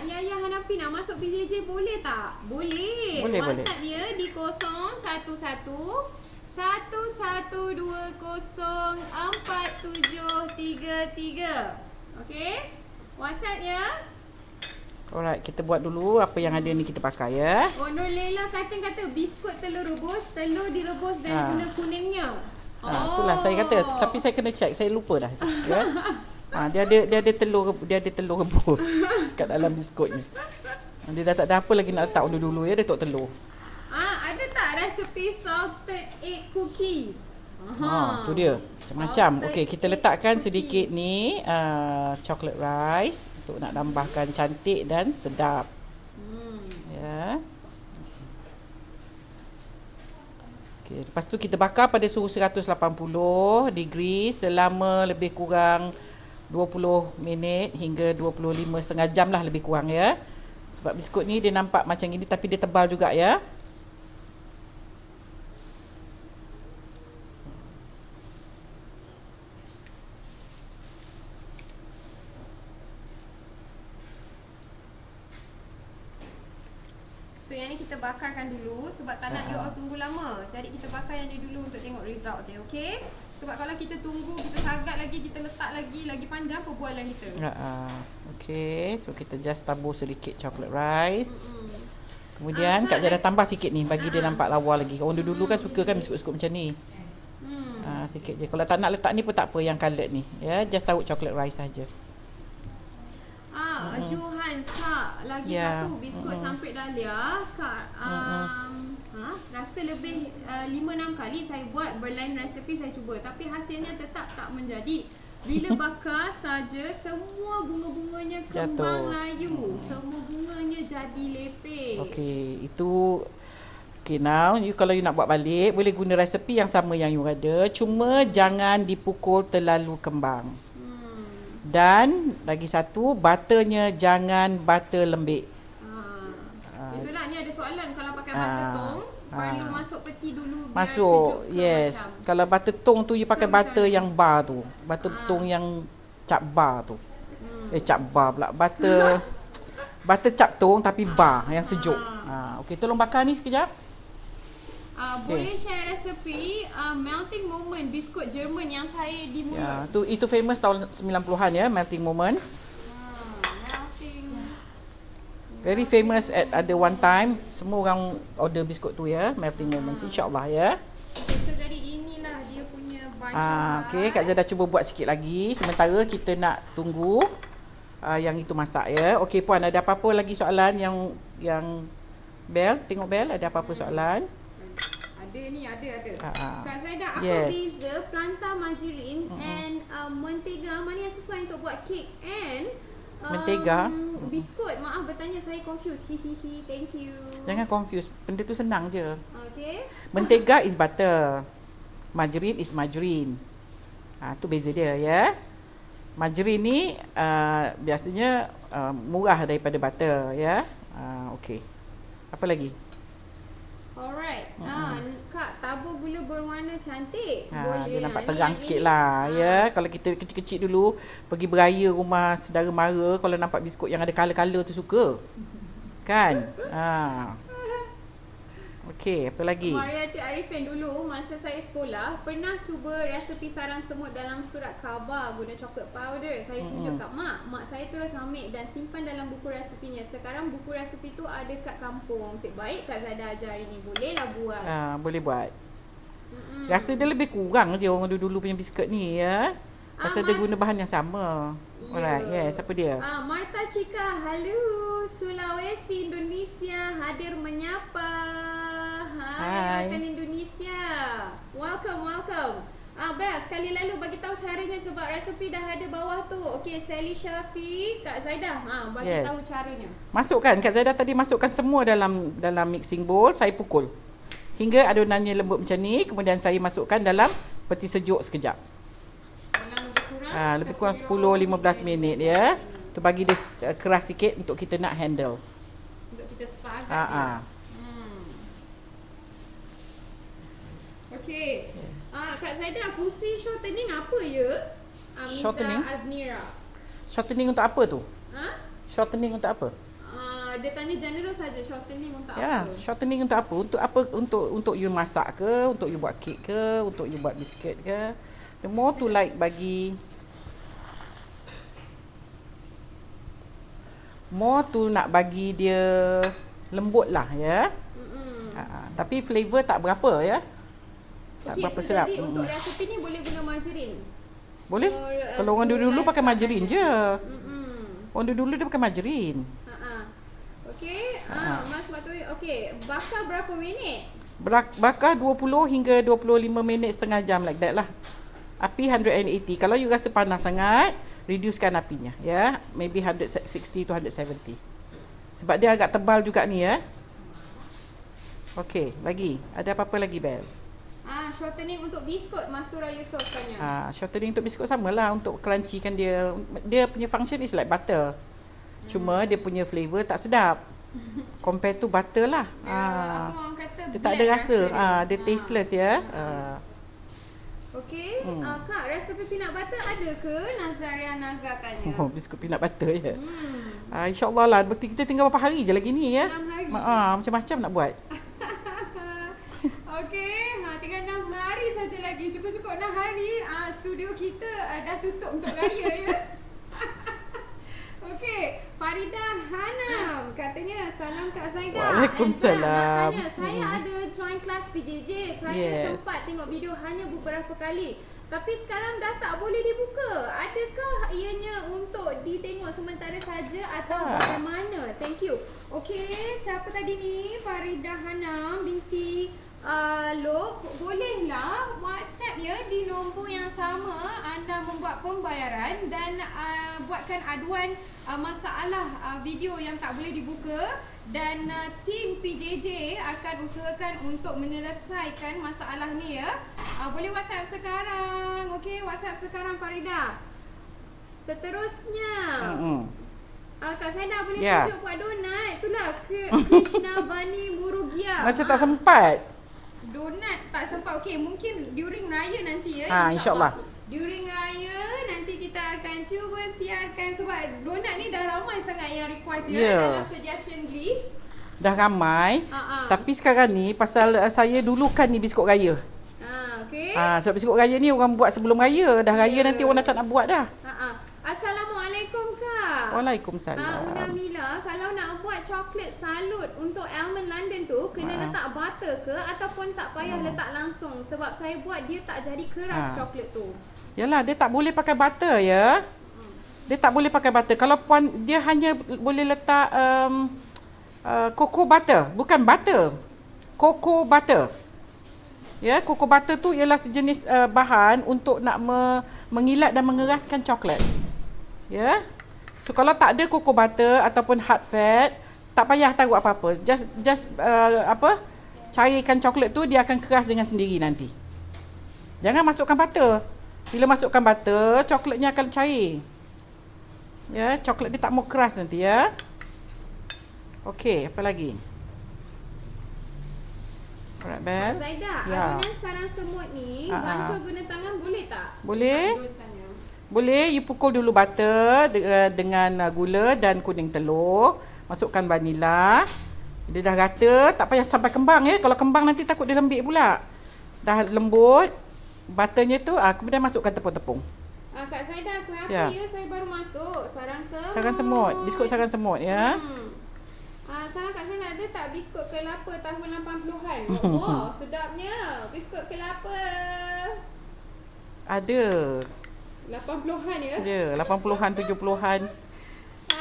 Yaya Hanafi nak masuk PJJ boleh tak? Boleh. WhatsApp dia di 011 11204733. Okey? WhatsApp ya. Alright, kita buat dulu apa yang ada ni kita pakai ya. Nur Lela kata biskut telur rebus, telur direbus dan guna kuningnya. Itulah saya kata, tapi saya kena check, saya lupa dah. Ya. Dia ada telur rebus kat dalam biskut ni. Dia dah tak ada apa lagi nak letak dulu ya, dia letak telur. Ada tak resepi salted egg cookies? Tu dia. Macam-macam. Okey, kita letakkan sedikit ni chocolate rice untuk nak tambahkan cantik dan sedap. Ya. Okey, lepas tu kita bakar pada suhu 180 degree selama lebih kurang 20 minit hingga 25 setengah jam lah lebih kurang ya. Sebab biskut ni dia nampak macam ini tapi dia tebal juga ya. So yang ni kita bakarkan dulu sebab tak nak you all tunggu lama. Jadi kita bakar yang ni dulu untuk tengok result dia, okey? Sebab kalau kita tunggu, kita sagat lagi, kita letak lagi panjang perbualan kita. Okey, so kita just tabur sedikit chocolate rice. Kemudian Kak Zara tambah sikit ni bagi dia nampak lawa lagi. Orang dulu kan suka kan biskut-biskut macam ni. Sikit je. Kalau tak nak letak ni pun tak apa yang coloured ni. Ya, just taruh chocolate rice saja. Johan Kak, lagi satu biskut sampit dahlia Kak. Rasa lebih 5-6 kali saya buat berlain resepi saya cuba, tapi hasilnya tetap tak menjadi. Bila bakar saja semua bunga-bunganya kembang layu, semua bunganya jadi lepeh. Okey, itu now kalau you nak buat balik boleh guna resepi yang sama yang you ada, cuma jangan dipukul terlalu kembang. Dan lagi satu, butternya jangan butter lembik. Itulah, ni ada soalan kalau pakai butter tong perlu masuk peti dulu biar masuk, sejuk yes. macam. Kalau butter tong tu you pakai butter yang bar tu. Butter tong yang cap bar tu. Cap bar pula. Butter cap tong tapi bar yang sejuk. Okey, tolong bakar ni sekejap. Boleh share resepi melting moment biskut Jerman yang cair di mulut. Itu famous tahun 90-an ya, melting moments. Very famous at ada one time. Semua orang order biskut tu ya, melting moments, insya-Allah ya. So jadi inilah dia punya bahan. Okey, Kak Zia dah cuba buat sikit lagi. Sementara kita nak tunggu yang itu masak ya. Okey puan, ada apa-apa lagi soalan yang Bel, tengok Bel, ada apa-apa soalan? Ada ni, ada. Kak Zaidah, apa Yes. beza plantar margarine and mentega? Mana yang sesuai untuk buat kek and Mentega. biskut? Maaf bertanya, saya confused. Hihihi, thank you. Jangan confuse, benda tu senang je. Okay. Mentega is butter. Margarine is margarine. Tu beza dia ya. Margarine ni biasanya murah daripada butter ya. Okey. Apa lagi? Alright. Kak, tabur gula berwarna cantik. Boleh Dia nampak lah. terang Ni sikit yang lah ya. Kalau kita kecil-kecil dulu pergi beraya rumah saudara mara, kalau nampak biskut yang ada colour-colour tu suka. Kan? Okey, apa lagi? Mariati Arifin, dulu masa saya sekolah pernah cuba resepi sarang semut dalam surat khabar guna coklat powder. Saya tunjuk kat mak saya terus ambil dan simpan dalam buku resepinya. Sekarang buku resepi tu ada kat kampung. Nasib baik Kak Zaidah ajar hari ni. Bolehlah buat. Boleh buat. Rasa dia lebih kurang je orang dulu punya biskut ni ya. Rasa dia guna bahan yang sama. Alright, yes, siapa dia? Marta Cika, halo Sulawesi, Indonesia, hadir menyapa. Hai rakan Indonesia. Welcome. Bel, sekali lalu bagi tahu caranya sebab resepi dah ada bawah tu. Okey, Sally Syafiq, Kak Zaidah, bagi tahu caranya. Masukkan, Kak Zaidah tadi masukkan semua dalam mixing bowl, saya pukul. Hingga adonannya lembut macam ni, kemudian saya masukkan dalam peti sejuk sekejap. Lebih kurang 10-15 minit ya. Tu bagi dia keras sikit untuk kita nak handle. Untuk kita sagat dia. Okey. Kak Zaidah, fusi shortening apa ya? Shortening? Aznira. Shortening untuk apa tu? Shortening untuk apa? Dia tanya general saja, shortening untuk Ya, apa? shortening untuk apa? Untuk you masak ke, untuk you buat kek ke, untuk you buat biskut ke? The more to like nak bagi dia lembut lah ya. Tapi flavor tak berapa ya. Tak berapa sedap. Jadi untuk resepi ni boleh guna margarine? Boleh. Kalau orang dulu pakai margarine je. Orang dulu dia pakai margarine. Okey. Mas Matui, okey. Bakar berapa minit? Bakar 20 hingga 25 minit, setengah jam like that lah. Api 180. Kalau you rasa panas sangat, reducekan apinya ya. Maybe 160 to 170. Sebab dia agak tebal juga ni ya. Okey, lagi. Ada apa-apa lagi, Bel? Shortening untuk biskut, Masura Yusof tanya. Shortening untuk biskut samalah, untuk crunchy kan dia. Dia punya function is like butter. Cuma dia punya flavor tak sedap. Compare to butter lah. Apa orang kata? Dia tak ada rasa. Dia tasteless ya. Okey. Kak, resepi peanut butter ada ke? Nazaria Nazar tanya. Biskut peanut butter ya. InsyaAllah lah. Kita tinggal berapa hari je lagi ni ya. 6 hari. Macam-macam nak buat. Okey, tinggal 6 hari saja lagi. Cukup-cukup 6 hari. Studio kita dah tutup untuk raya ya. Okey, Farida Hanam katanya salam Kak Zaidah. Waalaikumsalam. Nak tanya, saya ada join kelas PJJ. Saya sempat tengok video hanya beberapa kali. Tapi sekarang dah tak boleh dibuka. Adakah ianya untuk ditengok sementara saja atau bagaimana? Thank you. Okey, siapa tadi ni? Farida Hanam binti Lok, bolehlah WhatsApp ya di nombor yang sama anda membuat pembayaran dan buatkan aduan masalah video yang tak boleh dibuka dan tim PJJ akan usahakan untuk menyelesaikan masalah ni ya. Boleh WhatsApp sekarang. Okey, WhatsApp sekarang Farida. Seterusnya Kak Zaidah boleh tunjuk buat donat. Itulah Krishna Bani Murugia. Macam tak sempat. Donat tak sempat. Okey, mungkin during raya nanti ya. InsyaAllah. During raya nanti kita akan cuba siarkan sebab donat ni dah ramai sangat yang request dalam suggestion list. Dah ramai. Tapi sekarang ni pasal saya dulukan ni biskut raya. Okey. Sebab biskut raya ni orang buat sebelum raya. Dah raya nanti orang dah tak nak buat dah. Assalamualaikum Kak. Waalaikumsalam. Una Mila, kalau nak buat coklat salut untuk almond London tu kena letak butter ke ataupun tak payah letak langsung? Sebab saya buat dia tak jadi keras coklat tu. Yalah, dia tak boleh pakai butter ya. Dia tak boleh pakai butter. Kalau puan dia hanya boleh letak cocoa butter, bukan butter. Cocoa butter. Ya, cocoa butter tu ialah sejenis bahan untuk nak mengilat dan mengeraskan coklat. Ya. So kalau tak ada cocoa butter ataupun hard fat, tak payah taruh apa-apa. Just cairkan coklat tu, dia akan keras dengan sendiri nanti. Jangan masukkan butter. Bila masukkan butter, coklatnya akan cair. Ya, coklat dia tak mau keras nanti ya. Okey, apa lagi? Alright, Bel. Zaidah, Ya. adunan sarang semut ni, Banco guna tangan boleh tak? Boleh. Nak tanya. Boleh, you pukul dulu butter dengan gula dan kuning telur. Masukkan vanila. Dia dah rata, tak payah sampai kembang ya. Kalau kembang nanti takut dia lembik pula. Dah lembut, butternya tu, kemudian masukkan tepung-tepung. Kak Zaidah, kuih api Ya. saya baru masuk. Sarang semut. Sarang semut, biskut sarang semut ya. Salah Kak Zaidah, ada tak biskut kelapa tahun 80-an? Oh, sedapnya. Biskut kelapa. Ada. 80-an ya? Ya, 80-an, 70-an.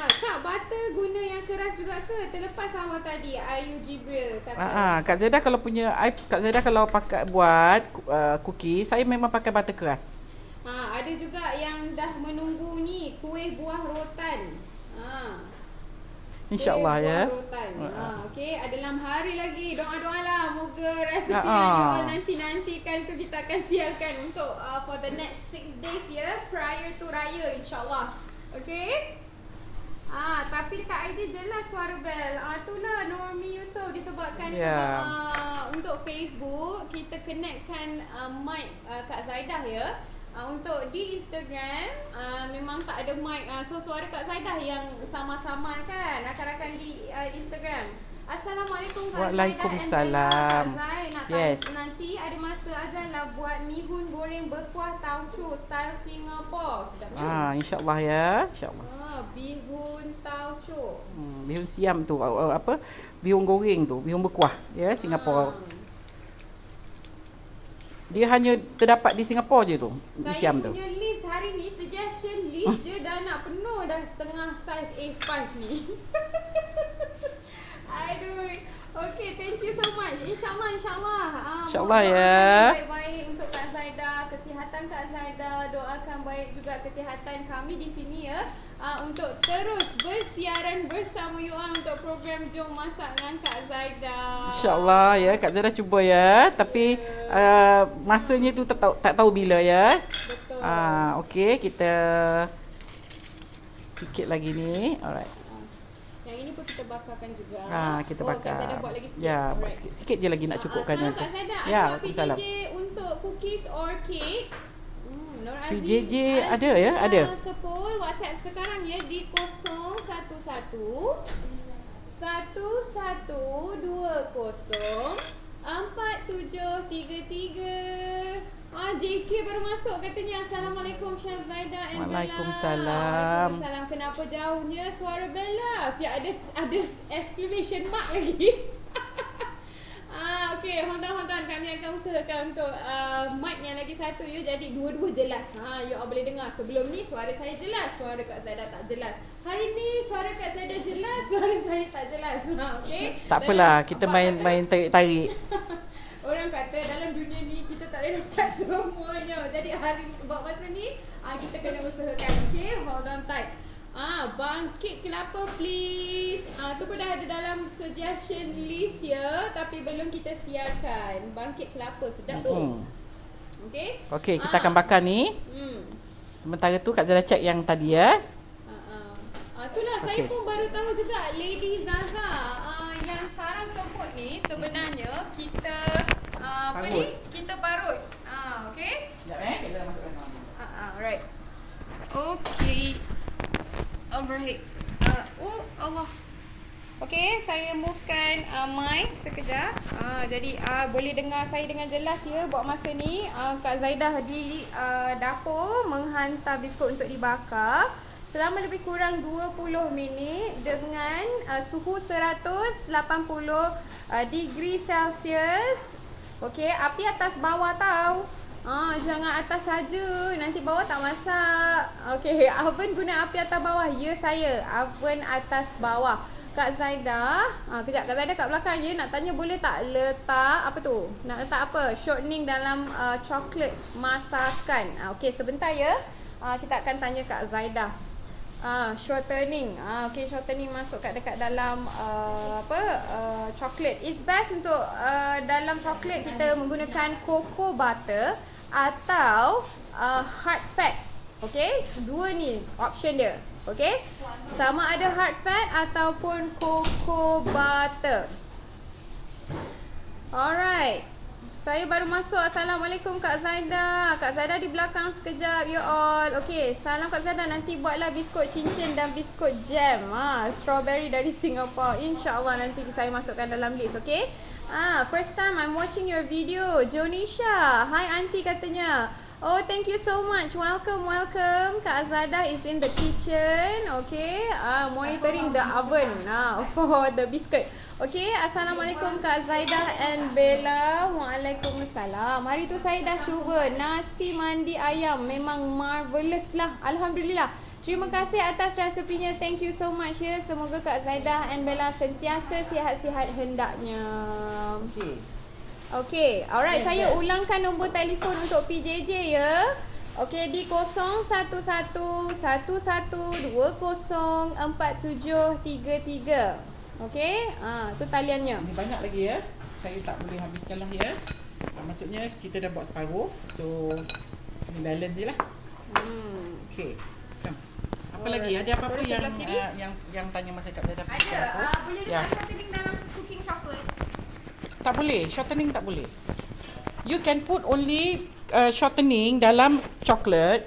Kak, butter guna yang keras juga ke? Terlepas awal tadi, Ayu Jibril kata. Kak Zaidah kalau Kak Zaidah kalau pakai buat cookie, saya memang pakai butter keras. Ada juga yang dah menunggu ni, kuih buah rotan. InsyaAllah ya. Kuih buah rotan. Okey, ada 6 hari lagi. Doa-doalah moga resipi yang you all nanti-nantikan tu kita akan siarkan untuk for the next 6 days ya, prior to raya insyaAllah. Okey? Tapi dekat IG jelas suara bel. Itulah Normi Yusof disebabkan sebab untuk Facebook kita connectkan mic Kak Zaidah ya. Untuk di Instagram memang tak ada mic. So suara Kak Zaidah yang sama-sama kan rakan-rakan di Instagram. Assalamualaikum Kak Waalaikumsalam. Zaidah. Yes. Nanti ada masa ajarlah buat mihun goreng berkuah tauco style Singapore. Sedapnya. InsyaAllah ya. InsyaAllah. Bihun tauco. Bihun siam tu bihun goreng tu, bihun berkuah ya, Singapura. Dia hanya terdapat di Singapura je tu, siam tu. Saya punya list hari ni, suggestion list je dah nak penuh dah setengah saiz A5 ni. Aduh. Okay, thank you so much. InsyaAllah. InsyaAllah ya. Baik-baik untuk Kak Zaidah, kesihatan Kak Zaidah. Doakan baik juga kesihatan kami di sini ya. Untuk terus bersiaran bersama you all untuk program Jom Masak dengan Kak Zaidah. InsyaAllah ya, Kak Zaidah cuba ya. Tapi masanya tu tak tahu bila ya. Betul. Okey, kita sikit lagi ni. Alright. Yang ini pun kita bakarkan juga. Kita bakar. Kak Zaidah buat lagi sikit. Ya, buat sikit je lagi nak cukupkan yang tu. Kak Zaidah, Ya, ada PJJ untuk cookies or cake? Nur Aziz, PJJ ada ya? Ada. Kepul WhatsApp sekarang ya di 011 1120 4733. JK baru masuk katanya. Assalamualaikum Chef Zaidah and Bella. Waalaikumsalam. Waalaikumsalam. Kenapa jauhnya suara Bella? Siap ada exclamation mark lagi. Okay, hold on. Kami akan usahakan untuk mic yang lagi satu ya. Jadi dua-dua jelas. You all boleh dengar. Sebelum ni suara saya jelas, suara Kak Zaidah tak jelas. Hari ni suara Kak Zaidah jelas, suara saya tak jelas. Okay. Tak apalah, kita main tarik-tarik. Orang kata dalam dunia ni kita tak boleh dapat semuanya. Jadi hari buat masa ni kita kena usahakan. Okay, hold on tight. Bangkit kelapa please. Tu pun dah ada dalam suggestion list ya, tapi belum kita siarkan. Bangkit kelapa sedap tu. Okay. Okay, kita akan bakar ni. Sementara tu Kak Zaidah check yang tadi ya. Itulah saya pun baru tahu juga Lady Zaza yang sarang semut ni sebenarnya kita kita parut. Okay. Sekejap kita dah masukkan dalam. Alright. Okay. Alright. Allah. Okay, saya movekan mic sekejap. Jadi boleh dengar saya dengan jelas ya buat masa ni. Kak Zaidah di dapur menghantar biskut untuk dibakar selama lebih kurang 20 minit dengan suhu 180 degree Celsius. Okey, api atas bawah tau. Jangan atas saja, nanti bawah tak masak. Okey, oven guna api atas bawah. Ya saya, oven atas bawah. Kak Zaidah, kejap, Kak Zaidah kat belakang je nak tanya boleh tak letak apa tu? Nak letak apa? Shortening dalam coklat masakan. Okey, sebentar ya. Kita akan tanya Kak Zaidah. Shortening. Okey, shortening masuk kat dekat dalam coklat. It's best untuk dalam coklat kita menggunakan cocoa butter atau hard fat. Okey, dua ni option dia. Okey, sama ada hard fat ataupun cocoa butter. Alright, saya baru masuk. Assalamualaikum Kak Zaidah. Kak Zaidah di belakang sekejap you all. Okey, salam Kak Zaidah. Nanti buatlah biskut cincin dan biskut jam. Strawberry dari Singapore. InsyaAllah nanti saya masukkan dalam list. Okey. First time I'm watching your video. Jonisha, hi auntie katanya. Oh, thank you so much. Welcome, welcome. Kak Zaidah is in the kitchen. Okay. Monitoring the oven for the biscuit. Okay. Assalamualaikum Kak Zaidah and Bella. Waalaikumsalam. Hari tu saya dah cuba nasi mandi ayam. Memang marvelous lah. Alhamdulillah. Terima kasih atas resepinya. Thank you so much ya. Semoga Kak Zaidah and Bella sentiasa sihat-sihat hendaknya. Okay, alright, yes, saya ulangkan nombor telefon untuk PJJ ya. Okay, di 011111204733. Okay, tu taliannya. Ini banyak lagi ya. Saya tak boleh habiskan lah ya. Maksudnya kita dah buat separuh. So, ini balance je lah. Okay. Apa lagi? Ada apa-apa yang tanya masa Kak Zaidah? Ada. Boleh letak shortening dalam cooking chocolate? Tak boleh. Shortening tak boleh. You can put only shortening dalam coklat.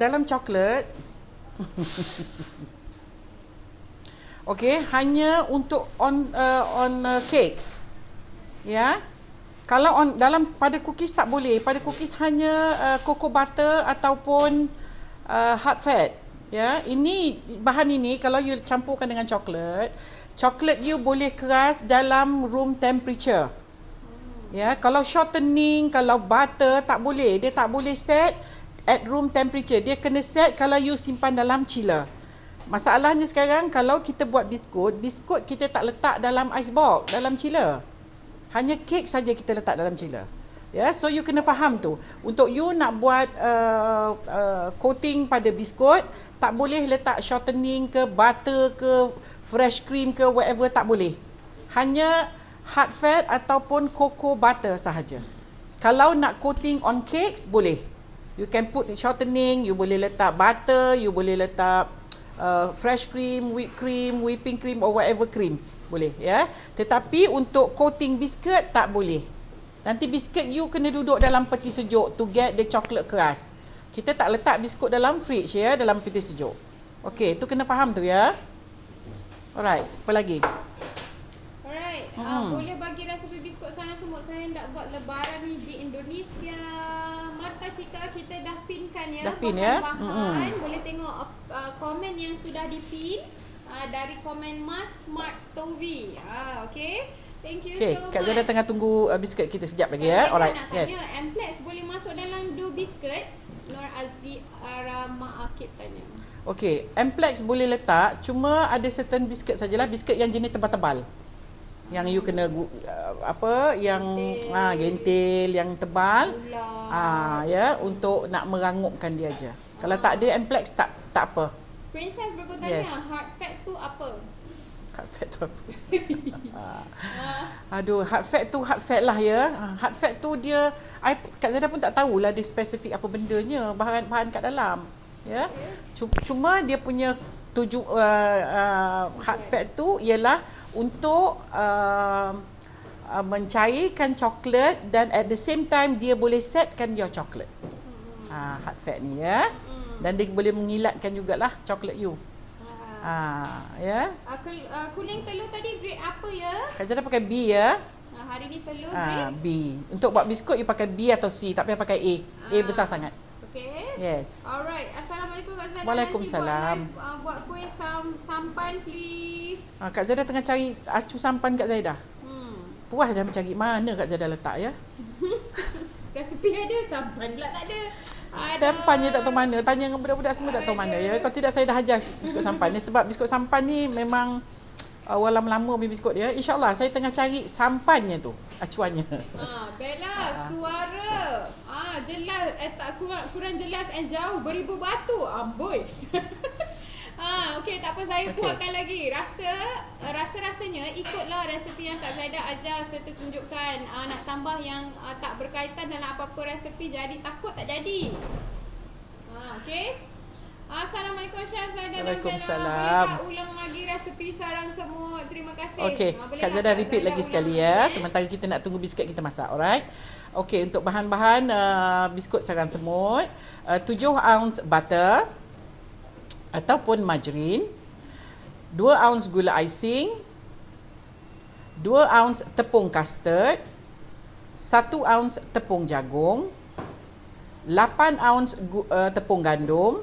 Dalam coklat. Okay, hanya untuk on cakes. Ya. Kalau pada cookies tak boleh. Pada cookies hanya cocoa butter ataupun hard fat. Ya, ini bahan ini kalau you campurkan dengan coklat you boleh keras dalam room temperature. Ya, kalau shortening, kalau butter tak boleh. Dia tak boleh set at room temperature. Dia kena set kalau you simpan dalam chiller. Masalahnya sekarang kalau kita buat biskut kita tak letak dalam ice box, dalam chiller. Hanya kek saja kita letak dalam chiller. Ya, so you kena faham tu. Untuk you nak buat coating pada biskut, tak boleh letak shortening ke butter ke fresh cream ke whatever, tak boleh. Hanya hard fat ataupun cocoa butter sahaja. Kalau nak coating on cakes boleh. You can put shortening, you boleh letak butter, you boleh letak fresh cream, whipped cream, whipping cream or whatever cream. Boleh ya. Tetapi untuk coating biskut tak boleh. Nanti biskut you kena duduk dalam peti sejuk to get the chocolate keras. Kita tak letak biskut dalam fridge ya, dalam peti sejuk. Okey, tu kena faham tu ya. Alright, apa lagi? Alright, boleh bagi resepi biskut saya semua. Saya nak buat lebaran ni di Indonesia. Marta Cika kita dah pinkan ya. Dah pin ya. Bahan. Boleh tengok komen yang sudah dipin dari komen Mas Smart Tovi. Okey. Thank you so much. Kak Zaidah tengah tunggu biskut kita sekejap lagi ya. Alright. Yes. Amplex boleh masuk dalam do biskut? Nur Azira Ma'akib tanya. Okey, Amplex boleh letak, cuma ada certain biskut sajalah, biskut yang jenis tebal-tebal. Yang you kena gentil yang tebal. Ya, untuk nak merangupkan dia aja. Kalau tak ada Amplex tak apa. Princess bertanya, hard fat tu apa? Hard fat tu apa? Aduh, hard fat lah ya. Hard fat tu dia, Kak Zaidah pun tak tahulah dia spesifik apa bendanya, bahan kat dalam. Ya. Cuma dia punya hard fat tu ialah untuk mencairkan coklat dan at the same time dia boleh setkan your coklat. Hard fat ni ya. Dan dia boleh mengilatkan jugalah coklat you. Ya. Kuning telur tadi grade apa ya? Kak Zaidah pakai B ya. Hari ni telur grade B. Untuk buat biskut you pakai B atau C, tak payah pakai A. A besar sangat. Okay. Yes. Alright. Assalamualaikum Kak Zaidah. Waalaikumsalam. Buat kuih sampan please. Kak Zaidah tengah cari acu sampan Kak Zaidah. Puas dah mencari mana Kak Zaidah letak ya. Resepi ada, sampan pula tak ada. Sampan je tak tahu mana. Tanya dengan budak-budak semua tak tahu mana ya. Kalau tidak saya dah ajar biskut sampan ni, sebab biskut sampan ni memang walau lama punya biskut dia. InsyaAllah saya tengah cari sampannya tu, acuannya. Bella, suara jelas, tak kurang jelas and jauh, beribu batu. Amboi. Okey, tak apa, saya kuatkan lagi. Rasanya ikutlah resepi yang Kak Zaidah ajar serta tunjukkan. Nak tambah yang tak berkaitan dalam apa-apa resepi, jadi takut tak jadi. Okey. Assalamualaikum Chef Zaidah dan Bella. Waalaikumsalam. Boleh tak ulang lagi resepi sarang semut? Terima kasih. Okey, Kak Zaidah repeat lagi sekali ya. Sementara kita nak tunggu biskut kita masak, alright? Okey, untuk bahan-bahan biskut sarang semut, 7 ounce butter ataupun margarine, 2 ounce gula icing, 2 ounce tepung custard, 1 ounce tepung jagung, 8 ounce tepung gandum,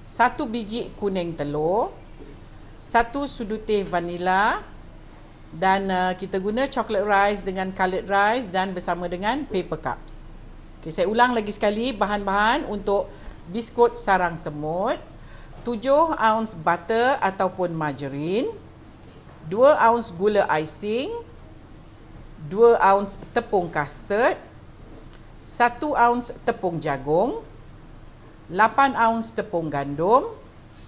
1 biji kuning telur, 1 sudu teh vanila, dan kita guna chocolate rice dengan colored rice dan bersama dengan paper cups. Okay, saya ulang lagi sekali bahan-bahan untuk biskut sarang semut. 7 ounce butter ataupun margarine, 2 ounce gula icing, 2 ounce tepung custard, 1 ounce tepung jagung, 8 ounce tepung gandum,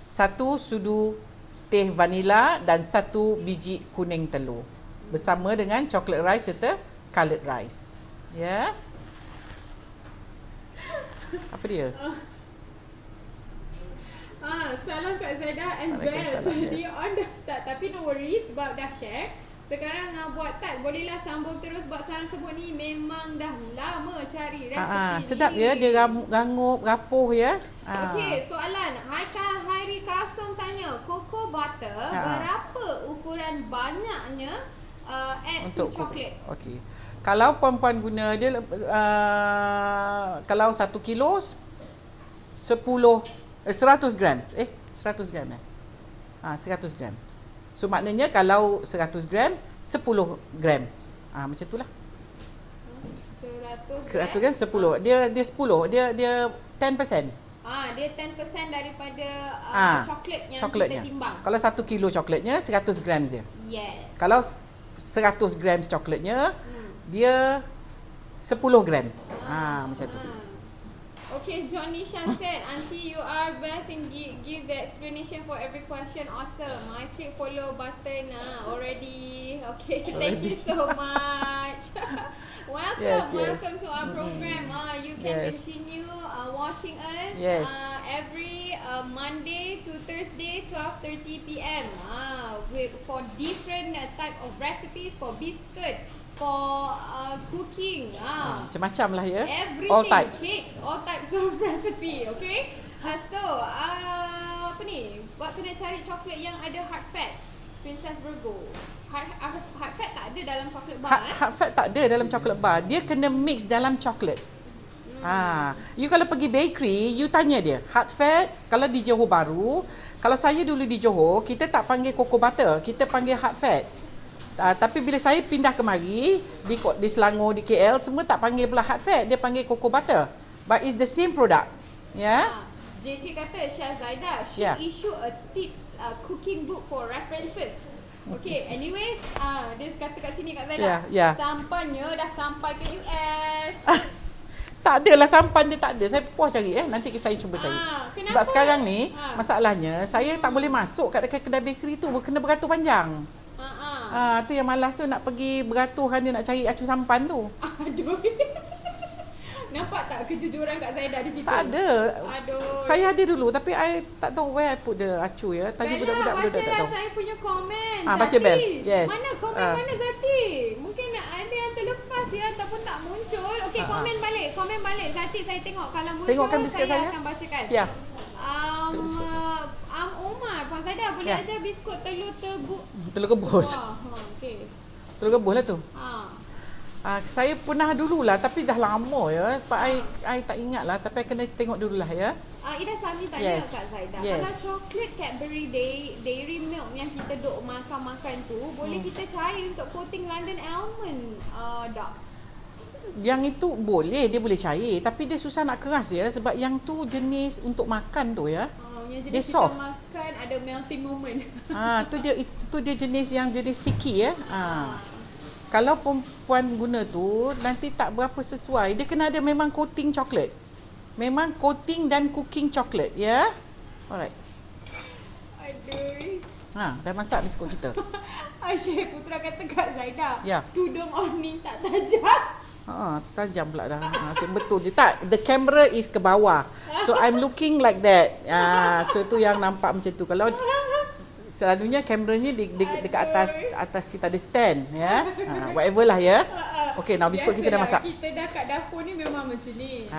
1 sudu teh vanila dan 1 biji kuning telur bersama dengan chocolate rice serta colored rice. Ya. Apa dia? Salam Kak Zaidah and Bel. Tadi on dah start, tapi no worries sebab dah share. Sekarang buat tart, bolehlah sambung terus buat sarang semut ni. Memang dah lama cari resepi sedap ni. ya, dia rangup, rapuh ya. Okey, soalan Haikal Hairi Kasum tanya, cocoa butter berapa ukuran banyaknya add untuk to chocolate? Okey. Kalau puan-puan guna dia kalau 1 kilo 100 gram. 100 gram 100 gram. So maknanya kalau 100 gram 10 gram. Macam itulah. 100 gram 10. Dia 10. Dia 10%. Dia 10% daripada coklat yang coklatnya. kita timbang. Kalau 1 kilo coklatnya 100 gram je. Yes. Kalau 100 gram coklatnya dia 10 gram. Macam tu. Okay, Johnny Shan said, Auntie, you are best and give the explanation for every question. Awesome. I click follow button already. Okay, thank you so much. Welcome to our program. You can continue watching us every Monday to Thursday, 12:30 p.m. For different type of recipes for biscuit, for cooking, macam-macam lah ya. Everything, all types. Cakes, all types of recipe. Okay. Apa ni? Buat kena cari coklat yang ada hard fat. Princess Virgo. Hard fat tak ada dalam coklat bar. Hard fat tak ada dalam coklat bar. Dia kena mix dalam coklat. You kalau pergi bakery, you tanya dia, hard fat, kalau di Johor Bahru, kalau saya dulu di Johor, kita tak panggil cocoa butter, kita panggil hard fat. Tapi bila saya pindah kemari di Selangor, di KL, semua tak panggil pula hard fat, dia panggil cocoa butter. But it's the same product. JT kata Chef Zaidah should issue a tips cooking book for references. Okay, anyways, dia kata kat sini Kak Zaidah, sampannya dah sampai ke US. Tak adalah sampan dia, tak ada. Saya puas cari nanti saya cuba cari. Sebab sekarang ni masalahnya saya tak boleh masuk kat dekat kedai bakery tu, kena beratur panjang. Tu yang malas tu, nak pergi beratur kan, dia nak cari acu sampan tu. Aduh. Nampak tak kejujuran Kak Zaidah di situ? Tak ada. Aduh. Saya ada dulu tapi I tak tahu where I put the acu ya. Tadi budak-budak tak tahu. Saya punya komen. Baca Bel. Yes. Mana komen mana Zati? Mungkin ada yang terlepas ya ataupun tak muncul. Okey, komen balik Zati, saya tengok. Kalau muncul tengokkan saya akan bacakan. Ya. Omar, Puan Zaidah boleh ajar biskut telur rebus. Okey. Telur rebus lah tu. Saya pernah dululah tapi dah lama ya. I tak ingat lah, tapi I kena tengok dululah ya. Ida Sami tanya Kak Zaidah, kalau coklat Cadbury Dairy Milk yang kita duk makan tu, boleh kita cair untuk coating London Almond tak? yang itu boleh, dia boleh cair, tapi dia susah nak keras ya, sebab yang tu jenis untuk makan tu ya. Yang Dia jenis soft. kita makan ada melting moment. Tu dia jenis yang jenis sticky ya. Kalau perempuan guna tu nanti tak berapa sesuai. Dia kena ada memang coating coklat. Memang coating dan cooking coklat ya. Alright. Aduh. Dah masak biskut kita. Aisyah Putra kata Kak Zaida, Ya. tudung Oni tak tajam. Tajam pula dah. Betul je tak. The camera is ke bawah. So I'm looking like that. So tu yang nampak macam tu. Kalau selalunya kameranya dekat atas kita ada stand ya. Whatever lah ya. Okey, now biskut kita dah masak. Kita dah kat dapur ni memang macam ni.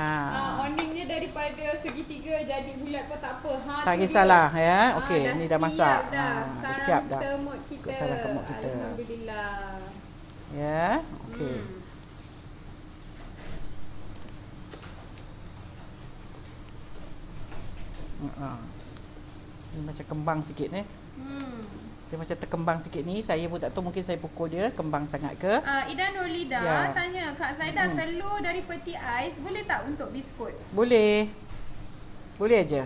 Oningnya daripada segitiga jadi bulat pun tak apa. Tak kisahlah ya. Okey, ni dah masak. Siap dah. Dah. Semut kita. Sarang semut kita. Alhamdulillah. Ya. Okey. Ni macam kembang sikit ni. Dia macam terkembang sikit ni. Saya pun tak tahu, mungkin saya pukul dia kembang sangat ke. Ida Nurlida tanya, Kak Zaida, telur dari peti ais boleh tak untuk biskut? Boleh. Boleh aja.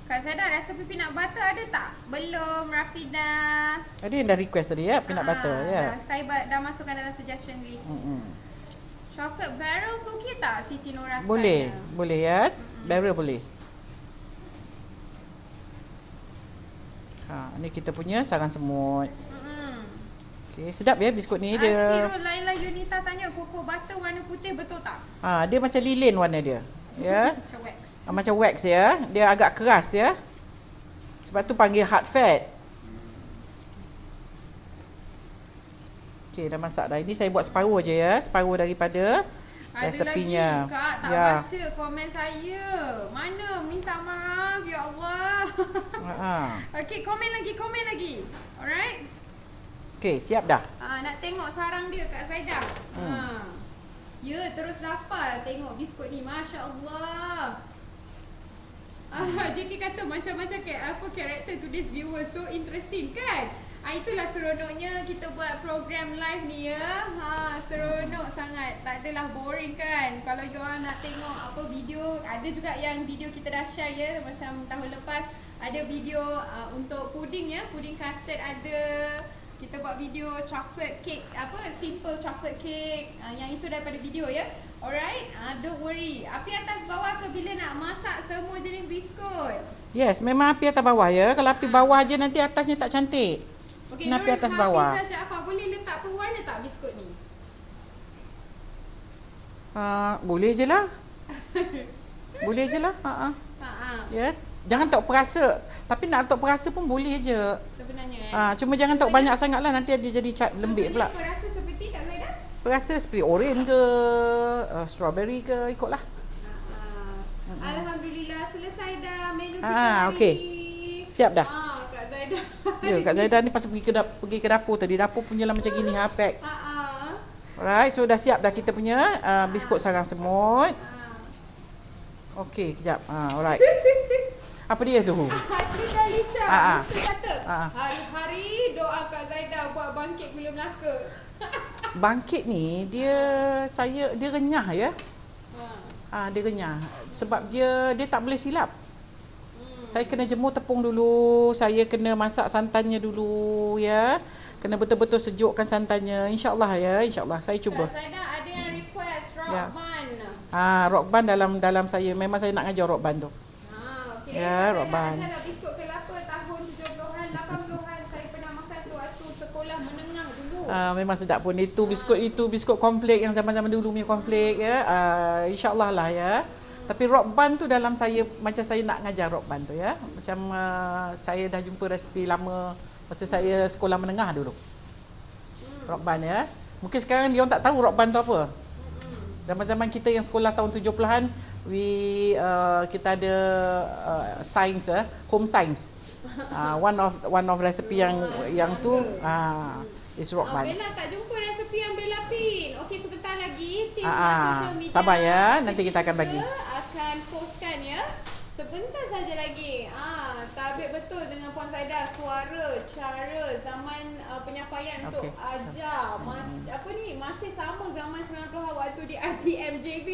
Kak Zaida, resepi peanut butter ada tak? Belum, Rafida. Ada yang dah request tadi ya, peanut butter ya. Saya dah masukkan dalam suggestion list. Chocolate barrels okey tak Siti Nora? Boleh. Boleh ya. Barrel boleh. Ni kita punya sarang semut. Okey, sedap ya biskut ni dia. Sirul Laila Yunita tanya, cocoa butter warna putih betul tak? Dia macam lilin warna dia. Ya. Macam wax. Macam wax ya. Dia agak keras ya. Sebab tu panggil hard fat. Okey, dah masak dah. Ini saya buat separuh je ya. Separuh daripada resepinya. Ada lagi Kak, tak baca komen saya. Mana? Minta maaf, ya Allah. Okey, komen lagi. Alright. Okey, siap dah. Nak tengok sarang dia Kak Zaida. Ya, terus lapar tengok biskut ni. Masya Allah. JK kata macam-macam karakter today's viewer. So interesting kan? Itulah seronoknya kita buat program live ni ya. Seronok sangat. Tak adalah boring kan. Kalau you all nak tengok apa video, ada juga yang video kita dah share ya. Macam tahun lepas ada video untuk puding ya. Puding custard ada. Kita buat video chocolate cake, simple chocolate cake. Yang itu daripada video ya. Alright, don't worry. Api atas bawah ke bila nak masak semua jenis biskut? Yes, memang api atas bawah ya. Kalau api bawah je nanti atasnya tak cantik. Okey, api atas bawah. Boleh letak pewarna tak biskut ni? Boleh je lah. Boleh je lah. Ya. Jangan tak perasa. Tapi nak tak perasa pun boleh je. Sebenarnya cuma jangan tak banyak sangat lah. Nanti dia jadi lembik pula. Perasa seperti Kak Zaida? Perasa seperti orange ke, strawberry ke, ikutlah. Alhamdulillah, selesai dah menu kita hari okey. Siap dah. Kak Zaida. Ya, Kak Zaida ni pas pergi ke dapur tadi. Dapur punya lah macam gini, pack. Alright, so dah siap dah kita punya biskut sarang semut. Okey, kejap. Alright. Apa dia tu? Siti Alisha Mr. kata, hari-hari doa Kak Zaida buat bangkit gula Melaka. Bangkit ni dia renyah ya. Dia renyah sebab dia tak boleh silap. Saya kena jemur tepung dulu, saya kena masak santannya dulu ya. Kena betul-betul sejukkan santannya. InsyaAllah ya, insyaAllah saya cuba. Kak Zaida ada yang request rock band. Rock band dalam saya, memang saya nak ngajar rock band tu. Okay. Ya, rock band. Ajarlah biskut kelapa tahun 70-an, 80-an. Saya pernah makan sewaktu sekolah menengah dulu. Memang sedap pun itu biskut cornflake yang zaman-zaman dulu punya cornflake ya. InsyaAllah lah ya. Tapi rock band tu dalam saya, macam saya nak ngajar rock band tu ya. Macam saya dah jumpa resipi lama masa saya sekolah menengah dulu. Rock band ya. Mungkin sekarang dia orang tak tahu rock band tu apa. Zaman-zaman kita yang sekolah tahun 70-an, kita ada science, home science. One of recipe yang tu is rock band. Bella tak jumpa resepi yang Bella pin. Okey, sebentar lagi tim social media. Sabar ya, nanti kita akan bagi. Akan postkan ya Sebentar saja lagi. Tabik betul dengan Puan Zaida. Suara, cara, zaman penyampaian untuk ajar. Masih sama zaman 90-an waktu di RTM JB.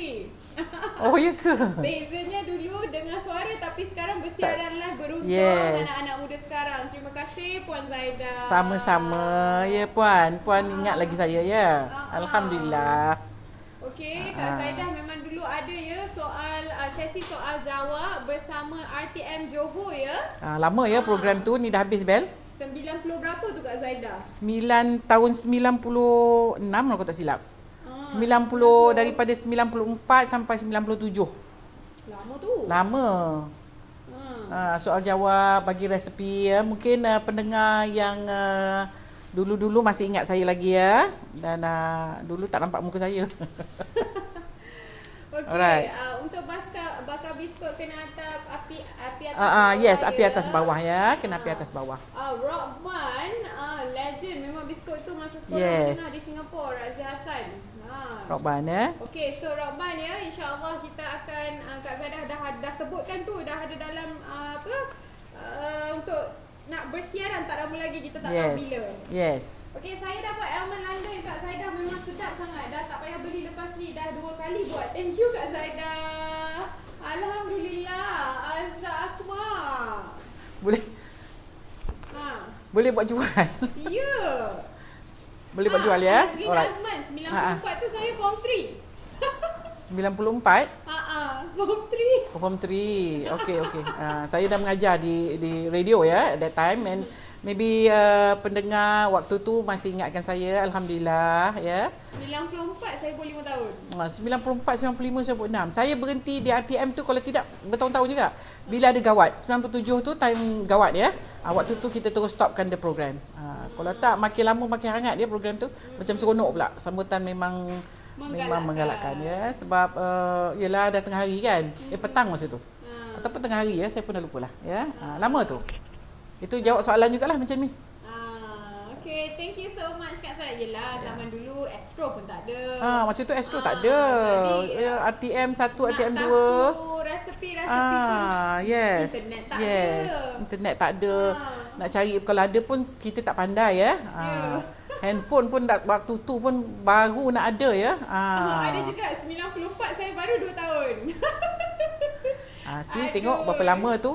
Oh, ya ke? Bezanya dulu dengan suara, tapi sekarang bersiaran live beruntung anak-anak muda sekarang. Terima kasih Puan Zaida. Sama-sama. Ya, Puan. Puan ingat lagi saya, ya? Alhamdulillah. Okey, Kak Zaidah memang dulu ada ya soal sesi soal jawab bersama RTM Johor ya. Lama ya program tu, ni dah habis Bel. 90 berapa tu Kak Zaidah? Tahun 96 kalau aku tak silap. 90 daripada 94 sampai 97. Lama tu. Lama. Soal jawab bagi resepi ya. Mungkin pendengar yang dulu-dulu masih ingat saya lagi ya. Dan dulu tak nampak muka saya. Okey, untuk bakar biskut kena api atas bawah. Yes, api atas bawah ya. Kena api atas bawah. Rockman, legend memang biskut tu masa sekolah di Singapura, Razia Hassan. Rockman ya. Okey, so Rockman ya, insya-Allah kita akan Kak Zaida dah sebutkan tu, dah ada dalam untuk nak bersiaran tak lama lagi, kita tak tahu bila. Yes. Okey, saya dapat almond London Kak Zaida, memang sedap sangat. Dah tak payah beli lepas ni, dah 2 kali buat. Thank you Kak Zaida. Alhamdulillah. Azza Akbar. Boleh. Boleh buat jual. Ya. Boleh buat jual ya. Alright. 94 tu saya form 3. 94? Form 3. Form 3. Okey. Saya dah mengajar di radio ya at that time, and maybe pendengar waktu tu masih ingatkan saya. Alhamdulillah ya. 94 saya pun 5 tahun. 94, 95, 96. Saya berhenti di RTM tu kalau tidak bertahun-tahun juga. Bila ada gawat. 97 tu time gawat ya. Waktu tu kita terus stopkan the program. Kalau tak makin lama makin hangat dia program tu. Macam seronok pula. Sambutan memang menggalakkan ya, sebab yalah dah tengah hari kan, petang masa tu ataupun tengah hari ya, saya pun dah lupa lah ya. Lama tu itu jawab soalan jugalah macam ni. Okay, thank you so much Kak Zaida. Yelah, zaman dulu Astro pun tak ada. Masa tu Astro tak ada. RTM 1, RTM 2. Resepi-resepi Yes. Internet tak ada. Internet tak ada. Nak cari kalau ada pun kita tak pandai ya. Handphone pun waktu tu pun baru nak ada ya. Ada juga 94 saya baru 2 tahun. Tengok berapa lama tu.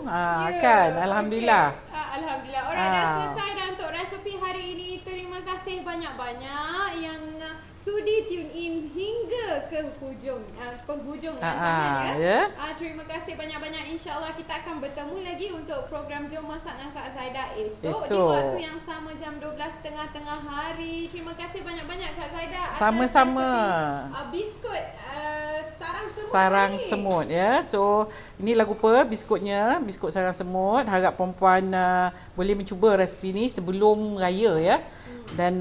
Kan. Alhamdulillah. Alhamdulillah. Orang dah selesai dah untuk resepi hari ini. Terima kasih banyak-banyak yang sudi tune in hingga ke penghujung rancangan ya. Terima kasih banyak-banyak. InsyaAllah kita akan bertemu lagi untuk program Jom Masak dengan Kak Zaida esok di waktu yang sama jam 12.30 tengah hari. Terima kasih banyak-banyak Kak Zaida. Sama-sama. Biskut sarang semut ya. So ini lagu apa biskutnya, biskut sarang semut. Harap perempuan boleh mencuba resipi ni sebelum raya ya. Dan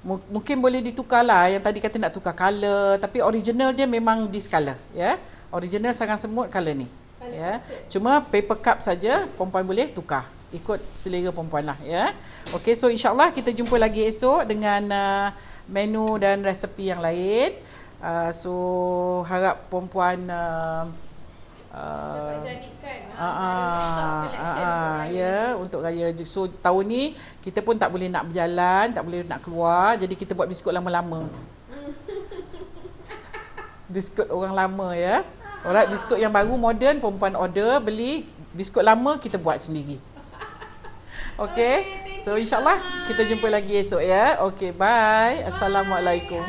mungkin boleh ditukar lah. Yang tadi kata nak tukar colour, tapi original dia memang this colour ya. Original sarang semut colour ni ya. Cuma paper cup saja perempuan boleh tukar ikut selera perempuan lah ya. Okey, so insyaAllah kita jumpa lagi esok dengan menu dan resepi yang lain. So harap perempuan ya untuk raya. So tahun ni kita pun tak boleh nak berjalan, tak boleh nak keluar, jadi kita buat biskut lama-lama. Biskut orang lama ya. Alright, biskut yang baru moden perempuan order beli, biskut lama kita buat sendiri. Okay, so insyaAllah kita jumpa lagi esok ya. Okay, bye. Assalamualaikum.